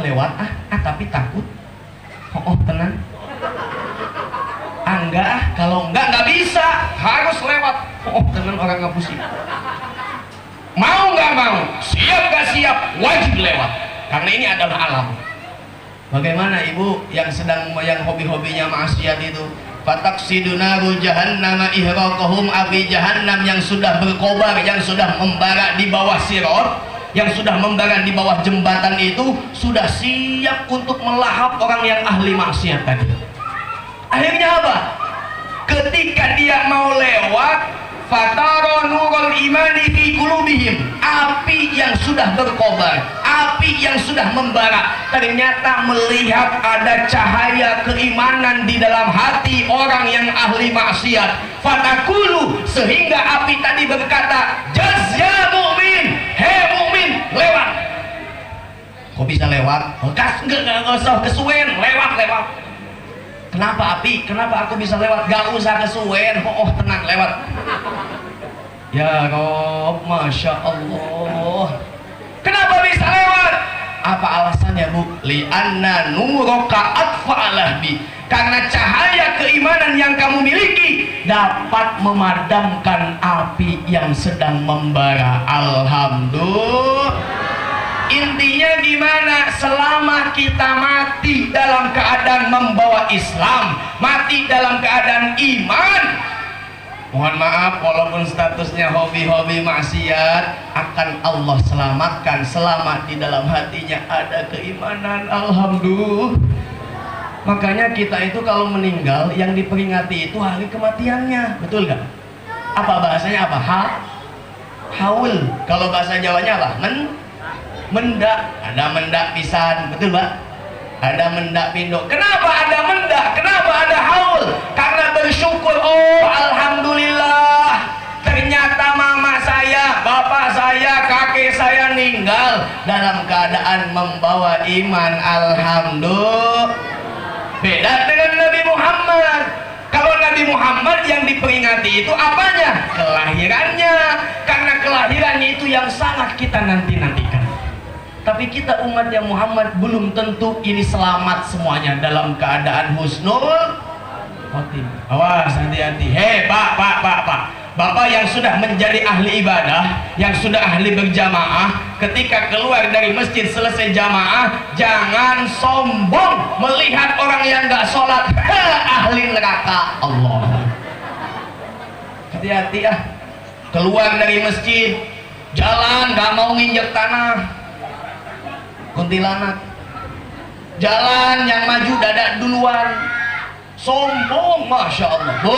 lewat tapi takut. Tenang, enggak, kalau enggak bisa, harus lewat. Tenang, orang nggak pusing. Mau nggak mau, siap nggak siap, wajib lewat. Karena ini adalah alam. Bagaimana ibu yang sedang yang hobi-hobinya maksiat itu? Fataksidu naru jahannam ihraqahum, api jahannam yang sudah berkobar, yang sudah membara di bawah sirot, yang sudah membara di bawah jembatan itu, sudah siap untuk melahap orang yang ahli maksiat tadi. Akhirnya apa? Ketika dia mau lewat, fatara nurul narul imani fi qulubihim, api yang sudah berkobar, api yang sudah membara. Ternyata melihat ada cahaya keimanan di dalam hati orang yang ahli maksiat. Fatakulu, sehingga api tadi berkata, jaz ya mu'min, hei mu'min, lewat. Kok bisa lewat? Oh, enggak usah kesuwen, lewat. Kenapa api? Kenapa aku bisa lewat? Gak usah kesuwen, oh tenang, lewat. Ya Rob, Masya Allah. Kenapa bisa lewat? Apa alasannya, Bu? Li'anna nuroka atfa'alah bi, karena cahaya keimanan yang kamu miliki dapat memadamkan api yang sedang membara. Alhamdulillah. Intinya gimana? Selama kita mati dalam keadaan membawa Islam, mati dalam keadaan iman, mohon maaf walaupun statusnya hobi-hobi maksiat, akan Allah selamatkan selama di dalam hatinya ada keimanan. Alhamdulillah. Makanya kita itu kalau meninggal yang diperingati itu hari kematiannya, betul gak? Apa bahasanya apa? Haul. Kalau bahasa Jawanya apa? Mendak. Ada mendak pisan, betul Pak? Ada mendak pindok. Kenapa ada mendak? Kenapa ada haul? Karena bersyukur, oh alhamdulillah, ternyata mama saya, bapak saya, kakek saya meninggal dalam keadaan membawa iman. Alhamdulillah. Beda dengan Nabi Muhammad. Kalau Nabi Muhammad yang diperingati itu apanya? Kelahirannya. Karena kelahirannya itu yang sangat kita nanti-nantikan. Tapi kita umatnya Muhammad belum tentu ini selamat semuanya dalam keadaan husnul khotimah. Awas, hati-hati. Hei Pak. Bapak yang sudah menjadi ahli ibadah, yang sudah ahli berjamaah, ketika keluar dari masjid selesai jamaah, jangan sombong melihat orang yang gak sholat. Ahli neraka. Allah. Hati-hati ah. Keluar dari masjid, jalan gak mau nginjek tanah, kuntilanak. Jalan yang maju dada duluan, sombong. Masya Allah. Bu,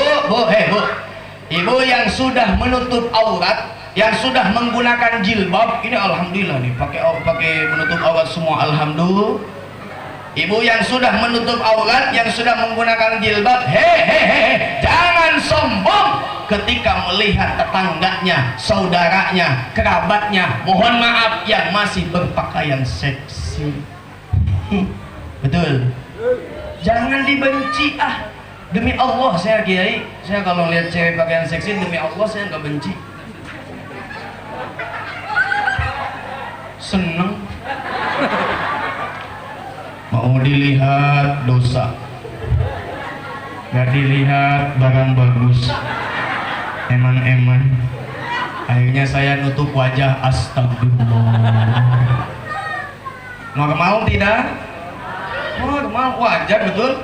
ibu yang sudah menutup aurat, yang sudah menggunakan jilbab, ini alhamdulillah nih, pakai menutup aurat semua, alhamdulillah. Ibu yang sudah menutup aurat, yang sudah menggunakan jilbab, jangan sombong ketika melihat tetangganya, saudaranya, kerabatnya, mohon maaf, yang masih berpakaian seksi. Betul. Jangan dibenci ah. Demi Allah saya kiai, saya kalau lihat cewek pakaian seksi, demi Allah saya nggak benci. Seneng. Mau dilihat dosa, nggak dilihat barang bagus, eman-eman. Akhirnya saya nutup wajah. Astagfirullah. Normal tidak? Normal, wajar, betul,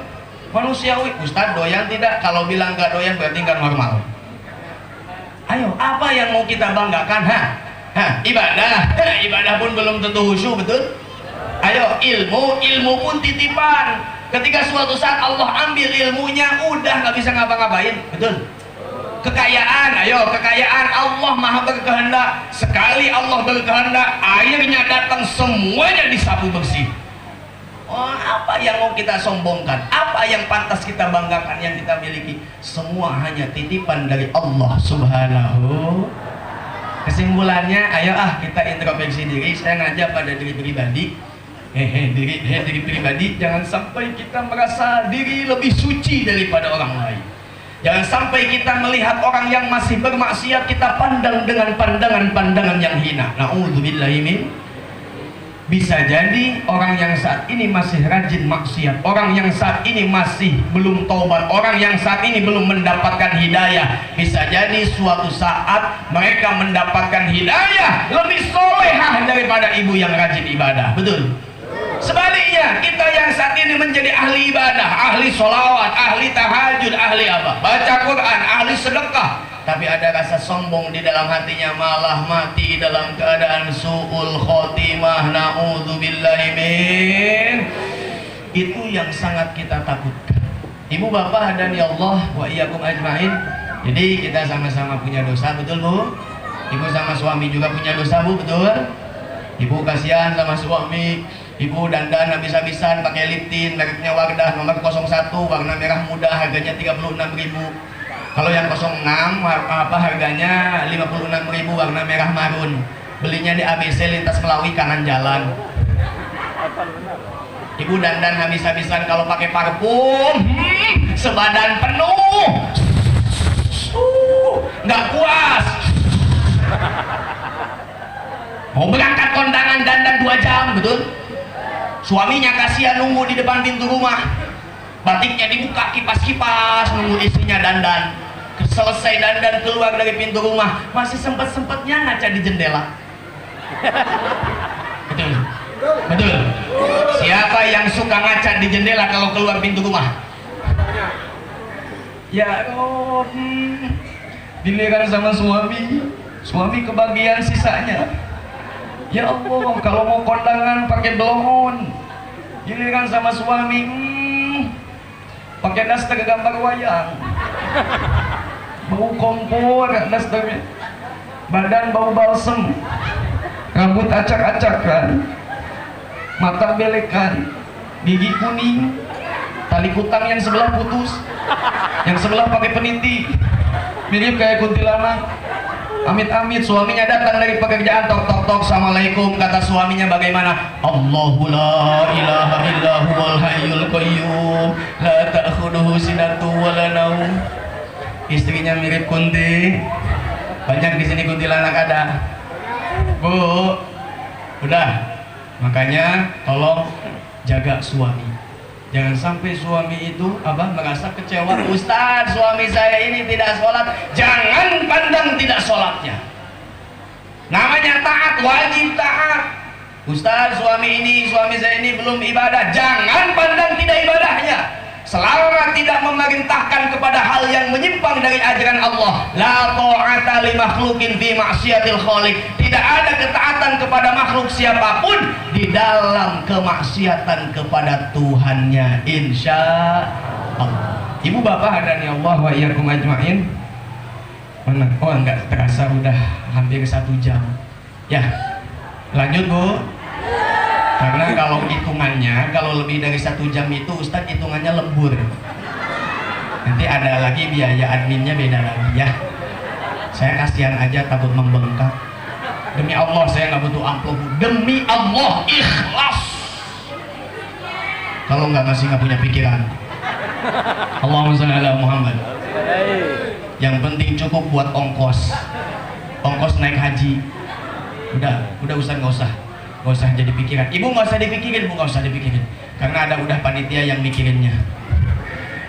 manusiawi. Ustaz doyan tidak? Kalau bilang nggak doyan berarti nggak normal. Ayo, apa yang mau kita banggakan? Ibadah. Ibadah pun belum tentu khusyuk, betul? Ayo, ilmu pun titipan. Ketika suatu saat Allah ambil ilmunya, udah nggak bisa ngapa-ngapain, betul? Kekayaan, ayo, kekayaan Allah maha berkehendak. Sekali Allah berkehendak, airnya datang, semuanya disapu bersih. Oh, apa yang mau kita sombongkan? Apa yang pantas kita banggakan yang kita miliki? Semua hanya titipan dari Allah Subhanahu. Kesimpulannya, ayo kita introspeksi diri. Saya ngajak pada diri pribadi. Diri pribadi, jangan sampai kita merasa diri lebih suci daripada orang lain. Jangan sampai kita melihat orang yang masih bermaksiat, kita pandang dengan pandangan yang hina. Na'udzubillahi min. Bisa jadi orang yang saat ini masih rajin maksiat, orang yang saat ini masih belum taubat, orang yang saat ini belum mendapatkan hidayah, bisa jadi suatu saat mereka mendapatkan hidayah lebih solehah daripada ibu yang rajin ibadah. Betul? Sebaliknya, kita yang saat ini menjadi ahli ibadah, ahli sholawat, ahli tahajud, ahli apa? Baca Quran, ahli sedekah, tapi ada rasa sombong di dalam hatinya, malah mati dalam keadaan su'ul khotimah. Na'udzubillahi min. Itu yang sangat kita takutkan. Ibu bapak hadani Allah wa iyyakum ajmain. Jadi kita sama-sama punya dosa, betul Bu? Ibu sama suami juga punya dosa, Bu, betul? Ibu kasihan sama suami. Ibu dandan habis-habisan pakai liptin mereknya Wardah nomor 01 warna merah muda, harganya 36.000. Kalau yang 06 harganya 56.000 warna merah marun. Belinya di ABC Lintas Melawi kanan jalan. Ibu dandan habis-habisan, kalau pakai parfum sebadan penuh, nggak puas. Mau berangkat kondangan dandan 2 jam, betul? Suaminya kasihan nunggu di depan pintu rumah, batiknya dibuka kipas-kipas nunggu istrinya dandan. Selesai dandan keluar dari pintu rumah, masih sempet-sempetnya ngaca di jendela. Betul? Betul? Siapa yang suka ngaca di jendela kalau keluar pintu rumah? Ya Allah, dilihat sama suami kebagian sisanya. Ya Allah, kalau mau kondangan pakai blongon, giliran sama suami pakai daster gambar wayang, bau kompor dasternya, badan bau balsem, rambut acak-acakan, mata belekan, gigi kuning, tali kutang yang sebelah putus, yang sebelah pakai peniti, mirip kayak kuntilanak. Amit-amit suaminya datang dari pekerjaan, tok. Assalamualaikum, kata suaminya bagaimana? Allahu la ilaha illa huwal hayyul qayyum la ta'khudhuhu sinatun wa la naum. Istrinya mirip kunti. Banyak di sini kuntilanak ada. Bu, udah. Makanya tolong jaga suami. Jangan sampai suami itu merasa kecewa. Ustaz, suami saya ini tidak sholat. Jangan pandang tidak sholatnya. Namanya taat, wajib taat. Ustaz, suami saya ini belum ibadah. Jangan pandang tidak ibadahnya. Selama tidak memerintahkan kepada hal yang menyimpang dari ajaran Allah. La ta'ata li makhlukin fi maksiatil khaliq. Tidak ada ketaatan kepada makhluk siapapun di dalam kemaksiatan kepada Tuhannya, insya Allah. Ibu bapak hadani Allah wa iyyakum ajmain. Mana? Oh, enggak terasa udah hampir 1 jam. Ya, lanjut Bu. Karena kalau hitungannya, kalau lebih dari 1 jam itu Ustadz hitungannya lembur. Nanti ada lagi biaya adminnya beda lagi ya. Saya kasihan aja, takut membengkak. Demi Allah saya nggak butuh amplop. Demi Allah ikhlas. Kalau nggak punya pikiran. Allahumma shalli ala Muhammad. Yang penting cukup buat ongkos naik haji. Udah Ustadz nggak usah jadi pikiran. Ibu nggak usah dipikirin, Bu, nggak usah dipikirin. Karena ada udah panitia yang mikirinnya.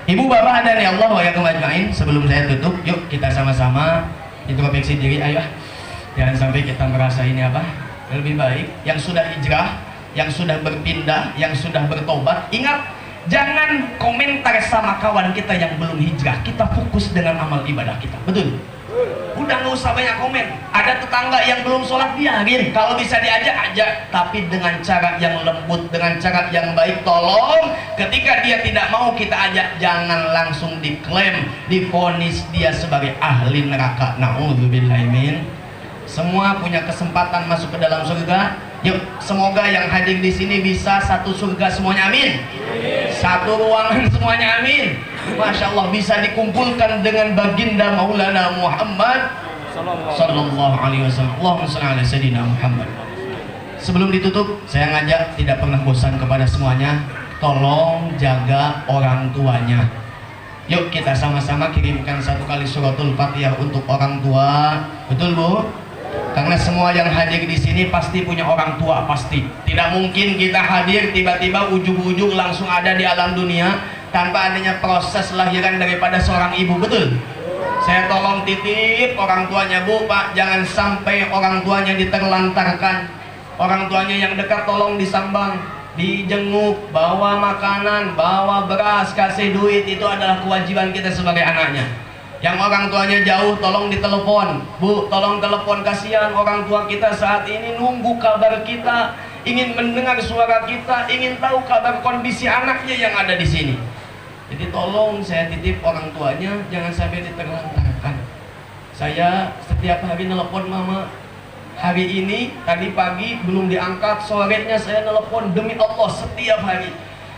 Ibu bapak ada nih, Allah wa yakum ajmain. Sebelum saya tutup, yuk kita sama-sama introspeksi diri, ayo. Jangan sampai kita merasa ini lebih baik. Yang sudah hijrah, yang sudah berpindah, yang sudah bertobat, ingat, jangan komentar sama kawan kita yang belum hijrah. Kita fokus dengan amal ibadah kita. Betul? Udah nggak usah banyak komen. Ada tetangga yang belum sholat, biarin. Kalau bisa ajak, tapi dengan cara yang lembut, dengan cara yang baik. Tolong, ketika dia tidak mau kita ajak, jangan langsung diklaim, divonis dia sebagai ahli neraka. Na'udzubillahi min. Semua punya kesempatan masuk ke dalam surga. Yuk, semoga yang hadir di sini bisa satu surga semuanya, amin. Satu ruangan semuanya, amin. Masya Allah, bisa dikumpulkan dengan baginda Maulana Muhammad sallallahu alaihi wasallam. Allahumma shalli ala sayyidina Muhammad. Sebelum ditutup, saya ngajak tidak pernah bosan kepada semuanya, tolong jaga orang tuanya. Yuk kita sama-sama kirimkan 1 kali suratul Fatihah untuk orang tua. Betul, Bu? Karena semua yang hadir di sini pasti punya orang tua, pasti. Tidak mungkin kita hadir tiba-tiba ujug-ujug langsung ada di alam dunia tanpa adanya proses lahiran daripada seorang ibu, betul? Saya tolong titip orang tuanya, Bu, Pak, jangan sampai orang tuanya diterlantarkan. Orang tuanya yang dekat tolong disambang, dijenguk, bawa makanan, bawa beras, kasih duit. Itu adalah kewajiban kita sebagai anaknya. Yang orang tuanya jauh, tolong ditelepon. Bu, tolong telepon, kasihan orang tua kita saat ini nunggu kabar kita, ingin mendengar suara kita, ingin tahu kabar kondisi anaknya yang ada di sini. Jadi tolong saya titip orang tuanya jangan sampai diterlantarkan. Saya setiap hari nelpon mama. Hari ini tadi pagi belum diangkat, sorenya saya nelpon, demi Allah setiap hari.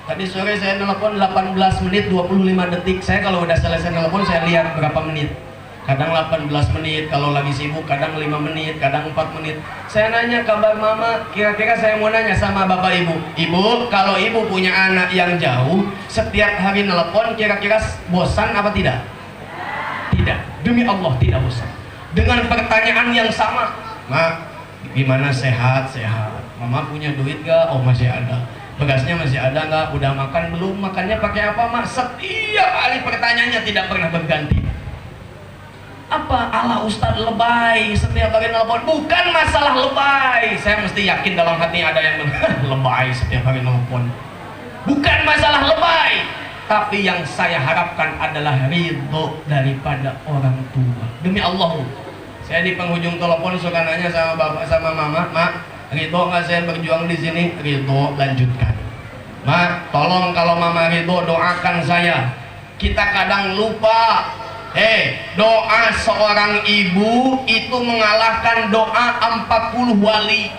Tadi sore saya nelpon 18 menit 25 detik. Saya kalau udah selesai nelpon saya lihat berapa menit. Kadang 18 menit, kalau lagi sibuk kadang 5 menit, kadang 4 menit. Saya nanya kabar mama, kira-kira saya mau nanya sama bapak ibu. Ibu, kalau ibu punya anak yang jauh, setiap hari nelpon kira-kira bosan apa tidak? Tidak, demi Allah tidak bosan. Dengan pertanyaan yang sama, Ma, gimana sehat? Sehat. Mama punya duit gak? Oh masih ada. Bekasnya masih ada nggak? Udah makan belum? Makannya pakai apa, Mak? Setiap hari pertanyaannya tidak pernah berganti. Apa ala Ustadz lebay setiap hari nelpon? Bukan masalah lebay. Saya mesti yakin dalam hati ada yang lebay setiap hari nelpon. Bukan masalah lebay, tapi yang saya harapkan adalah ridho daripada orang tua. Demi Allah, saya di penghujung telepon suka nanya sama bapak sama mama, Mak, ridho nggak saya berjuang di sini? Ridho, lanjutkan. Mak, tolong kalau mama ridho doakan saya. Kita kadang lupa. Doa seorang ibu itu mengalahkan doa 40 wali.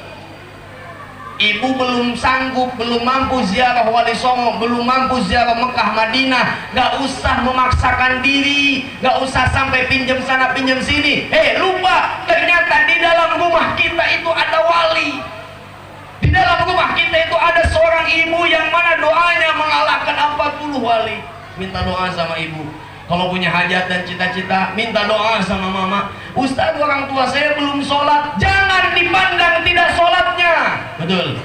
Ibu belum sanggup, belum mampu ziarah Wali Songo, belum mampu ziarah Mekah Madinah, gak usah memaksakan diri, gak usah sampai pinjam sana pinjam sini. Lupa ternyata di dalam rumah kita itu ada wali. Di dalam rumah kita itu ada seorang ibu yang mana doanya mengalahkan 40 wali. Minta doa sama ibu. Kalau punya hajat dan cita-cita, minta doa sama mama. Ustaz, orang tua saya belum sholat. Jangan dipandang tidak sholatnya. Betul.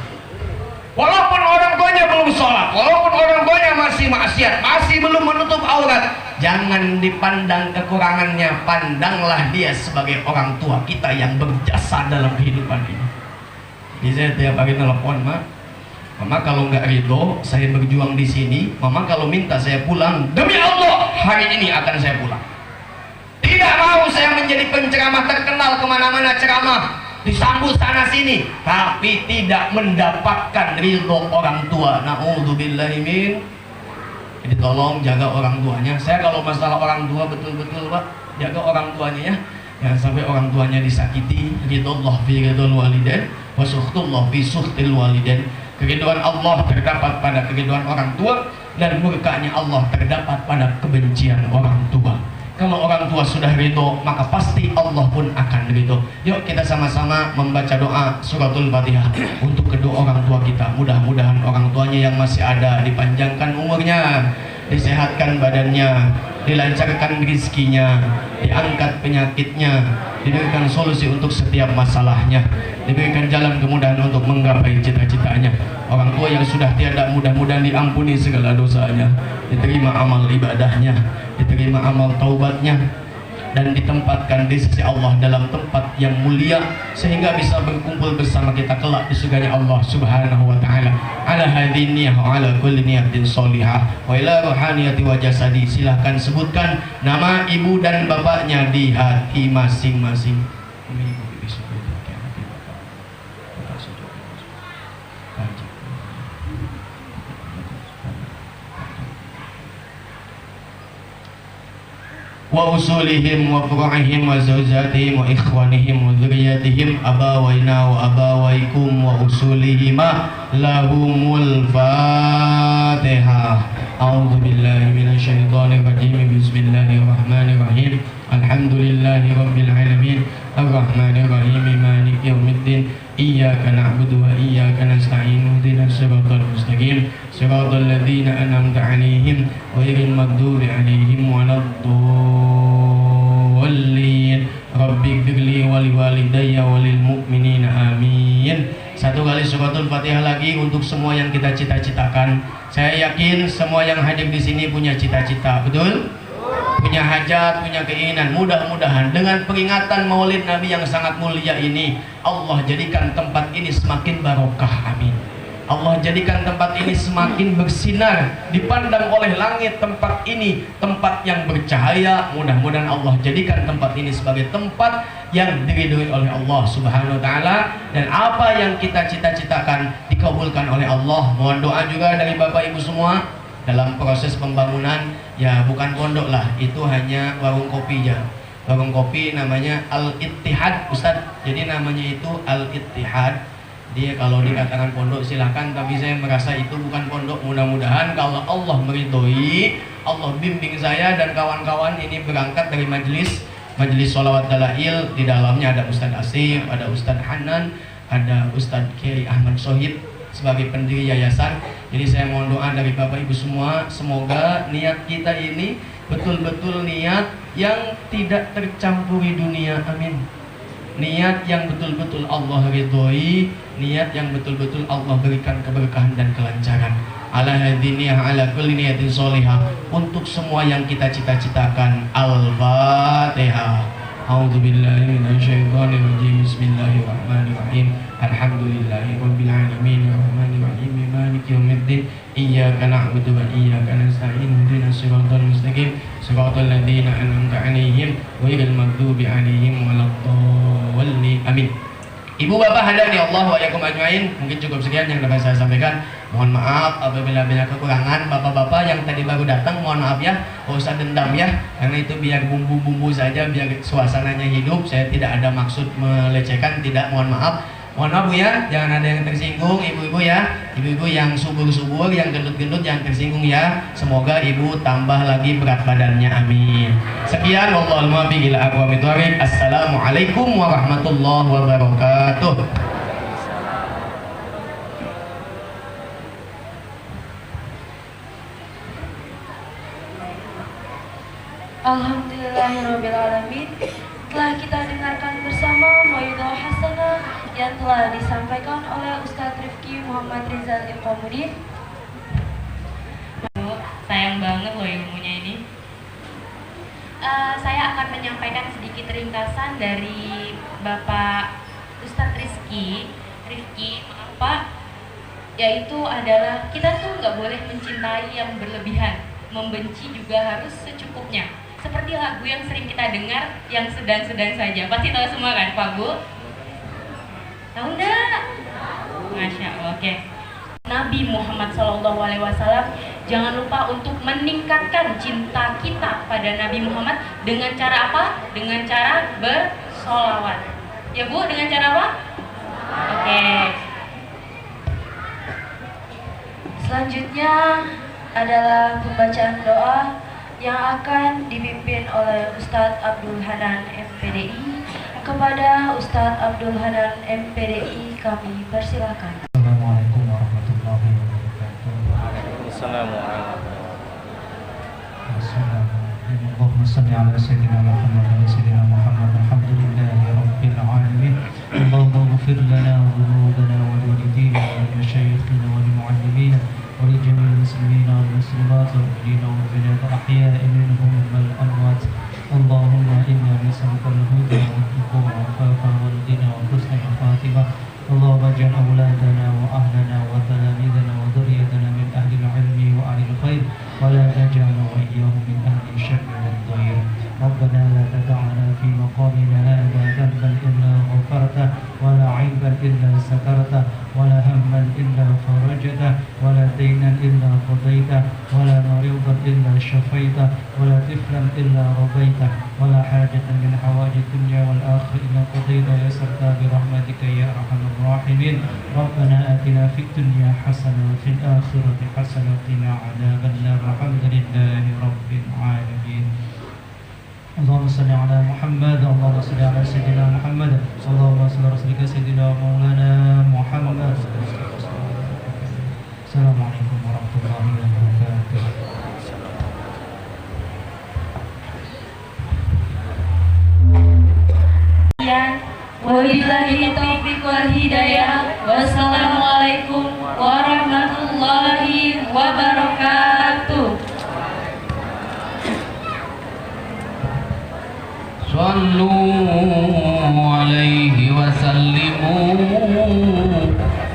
Walaupun orang tuanya belum sholat, walaupun orang tuanya masih maksiat, masih belum menutup aurat, jangan dipandang kekurangannya. Pandanglah dia sebagai orang tua kita yang berjasa dalam kehidupan ini. Jadi saya tiap hari telepon, Mama kalau nggak ridho, saya berjuang di sini. Mama kalau minta saya pulang, demi Allah hari ini akan saya pulang. Tidak mau saya menjadi penceramah terkenal kemana-mana ceramah, disambut sana sini, tapi tidak mendapatkan ridho orang tua. Na'udzubillahi min. Jadi tolong jaga orang tuanya. Saya kalau masalah orang tua betul-betul Pak, jaga orang tuanya ya. Jangan sampai orang tuanya disakiti. Ridullah fi ridul walidain wa sukhtullah fi sukhtil walidain. Keriduan Allah terdapat pada keriduan orang tua, dan murkanya Allah terdapat pada kebencian orang tua. Kalau orang tua sudah ridho, maka pasti Allah pun akan ridho. Yuk kita sama-sama membaca doa suratul Fatihah untuk kedua orang tua kita. Mudah-mudahan orang tuanya yang masih ada dipanjangkan umurnya, disehatkan badannya, dilancarkan rezekinya, diangkat penyakitnya, diberikan solusi untuk setiap masalahnya, diberikan jalan kemudahan untuk menggapai cita-citanya. Orang tua yang sudah tiada, mudah-mudahan diampuni segala dosanya, diterima amal ibadahnya, diterima amal taubatnya, dan ditempatkan di sisi Allah dalam tempat yang mulia, sehingga bisa berkumpul bersama kita kelak di surganya Allah Subhanahu wa taala. Ala hadhihi niyyah wa ala kulli niyatin sholihah wa ila ruhaniyati wa jasadi. Silahkan sebutkan nama ibu dan bapaknya di hati masing-masing. wa usulihim wa furu'ihim wa zawjatihim wa ikhwanihim wa dzurriyyatihim abawaina wa abawaikum wa usulihima lahumul fatihah. A'udzu billahi minasy syaithanir rajim. Bismillahirrahmanirrahim. Alhamdulillahi rabbil alamin arrahmanir rahim maliki yaumiddin iyyaka na'budu wa iyyaka nasta'in ihdinas siratal mustaqim siratal ladzina an'amta 'alaihim ghairil maghdubi 'alaihim waladdallin. Rabbighfirli wa liwalidayya wa lil mu'minina amin. Satu kali suratul Fatihah lagi untuk semua yang kita cita-citakan. Saya yakin semua yang hadir di sini punya cita-cita, betul? Punya hajat, punya keinginan. Mudah-mudahan dengan peringatan Maulid Nabi yang sangat mulia ini, Allah jadikan tempat ini semakin barokah, amin. Allah jadikan tempat ini semakin bersinar, dipandang oleh langit tempat ini tempat yang bercahaya. Mudah-mudahan Allah jadikan tempat ini sebagai tempat yang diridhoi oleh Allah Subhanahu wa taala, dan apa yang kita cita-citakan dikabulkan oleh Allah. Mohon doa juga dari Bapak Ibu semua dalam proses pembangunan, ya bukan pondok lah, itu hanya warung kopi ya. warung kopi namanya Al-Ittihad Ustaz. Jadi namanya itu Al-Ittihad. Dia kalau dikatakan pondok silakan, tapi saya merasa itu bukan pondok. Mudah-mudahan kalau Allah meridhoi, Allah bimbing saya dan kawan-kawan ini berangkat dari majelis sholawat dalail. Di dalamnya ada Ustadz Asif, ada Ustadz Hanan, ada Ustadz Kiai Ahmad Sohib sebagai pendiri yayasan. Jadi saya mohon doa dari Bapak Ibu semua, semoga niat kita ini betul-betul niat yang tidak tercampuri dunia, amin. Niat yang betul-betul Allah ridhoi, niat yang betul-betul Allah berikan keberkahan dan kelancaran. Ala hadiniyah ala kulli niyatin sholihah, untuk semua yang kita cita-citakan. Al-Fatihah. A'udzubillahi minasyaitonir rajim. Bismillahirrahmanirrahim. Alhamdulillahirabbil alamin arrahmanir rahim maliki yaumiddin. Iyyaka na'budu wa iyyaka nasta'in. Ihdinas siratal mustaqim. Siratal ladzina an'amta 'alaihim ghairil maghdubi 'alaihim waladdallin. Amin. Ibu bapak hadani Allah wa iyyakum ajmain. Mungkin cukup sekian yang dapat saya sampaikan. Mohon maaf apabila banyak kekurangan. Bapak-bapak yang tadi baru datang, mohon maaf ya, gak usah dendam ya, karena itu biar bumbu-bumbu saja, biar suasananya hidup. Saya tidak ada maksud melecehkan, tidak, mohon maaf. Mohon maaf Bu ya, jangan ada yang tersinggung. Ibu-ibu ya, ibu-ibu yang subur-subur, yang gendut-gendut jangan tersinggung ya. Semoga ibu tambah lagi berat badannya, amin. Sekian, wallahul muwaffiq ila aqwamit thoriq. Assalamualaikum warahmatullahi wabarakatuh. Alhamdulillahirrabbilalamin. Telah kita dengarkan bersama Mau'idhah Hasanah yang telah disampaikan oleh Ustadz Rifki Muhammad Rizal Iqamuddin. Sayang banget loh ilmunya ini. Saya akan menyampaikan sedikit ringkasan dari Bapak Ustadz Rifki, maaf Pak, yaitu adalah kita tuh nggak boleh mencintai yang berlebihan, membenci juga harus secukupnya. Seperti lagu yang sering kita dengar, yang sedang-sedang saja. Pasti tahu semua kan Pak Bu? Tahu enggak? Masya Allah, oke. Nabi Muhammad SAW, jangan lupa untuk meningkatkan cinta kita pada Nabi Muhammad dengan cara apa? Dengan cara bersolawat. Ya Bu, dengan cara apa? Oke. Selanjutnya adalah pembacaan doa yang akan dipimpin oleh Ustadz Abdul Hanan MPDI. Kepada Ustadz Abdul Hanan MPDI kami persilakan. Assalamualaikum warahmatullahi wabarakatuh. Allahumma salli ala sayyidina Muhammad wa sayyidina Muhammad. Alhamdulillahi rabbil alamin. Allahumma ighfir lana dhunubana wa liwalidina wa limashayikhina wa limuallimina ولجميع المسلمين والمسلمات والمؤمنين والمؤمنات الأحياء منهم والأموات. اللهم إنا نسألك الهدى والتقى والعفاف والغنى وحسن الخاتمة. اللهم اجعل أولادنا وأهلنا وتلاميذنا وذريتنا من أهل العلم وأهل الخير، ولا تجعل وإياهم من أهل الشر والضير. ربنا لا تدعنا في مقامنا هذا ذنبا إلا غفرته، ولا عيبا إلا سترته، ولا هما إلا فرجته، ولا دينا إلا قضيته، ولا مريضا إلا شفيته، ولا طفلا إلا ربيته، ولا حاجة من حوائج الدنيا والآخرة إلا قضيتها ويسرتها برحمتك يا أرحم الراحمين. ربنا آتنا في الدنيا حسنة وفي الآخرة حسنة وقنا عذاب النار. الحمد لله رب العالمين. اللهم صل على محمد، اللهم صل على سيدنا محمد، اللهم صل على رسولك سيدنا مولانا محمد. السلام عليكم ورحمة الله وبركاته. Wabillahi taufiq wal hidayah. Wassalamualaikum warahmatullahi wabarakatuh. Sallu alaihi wa sallimu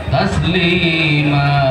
taslima.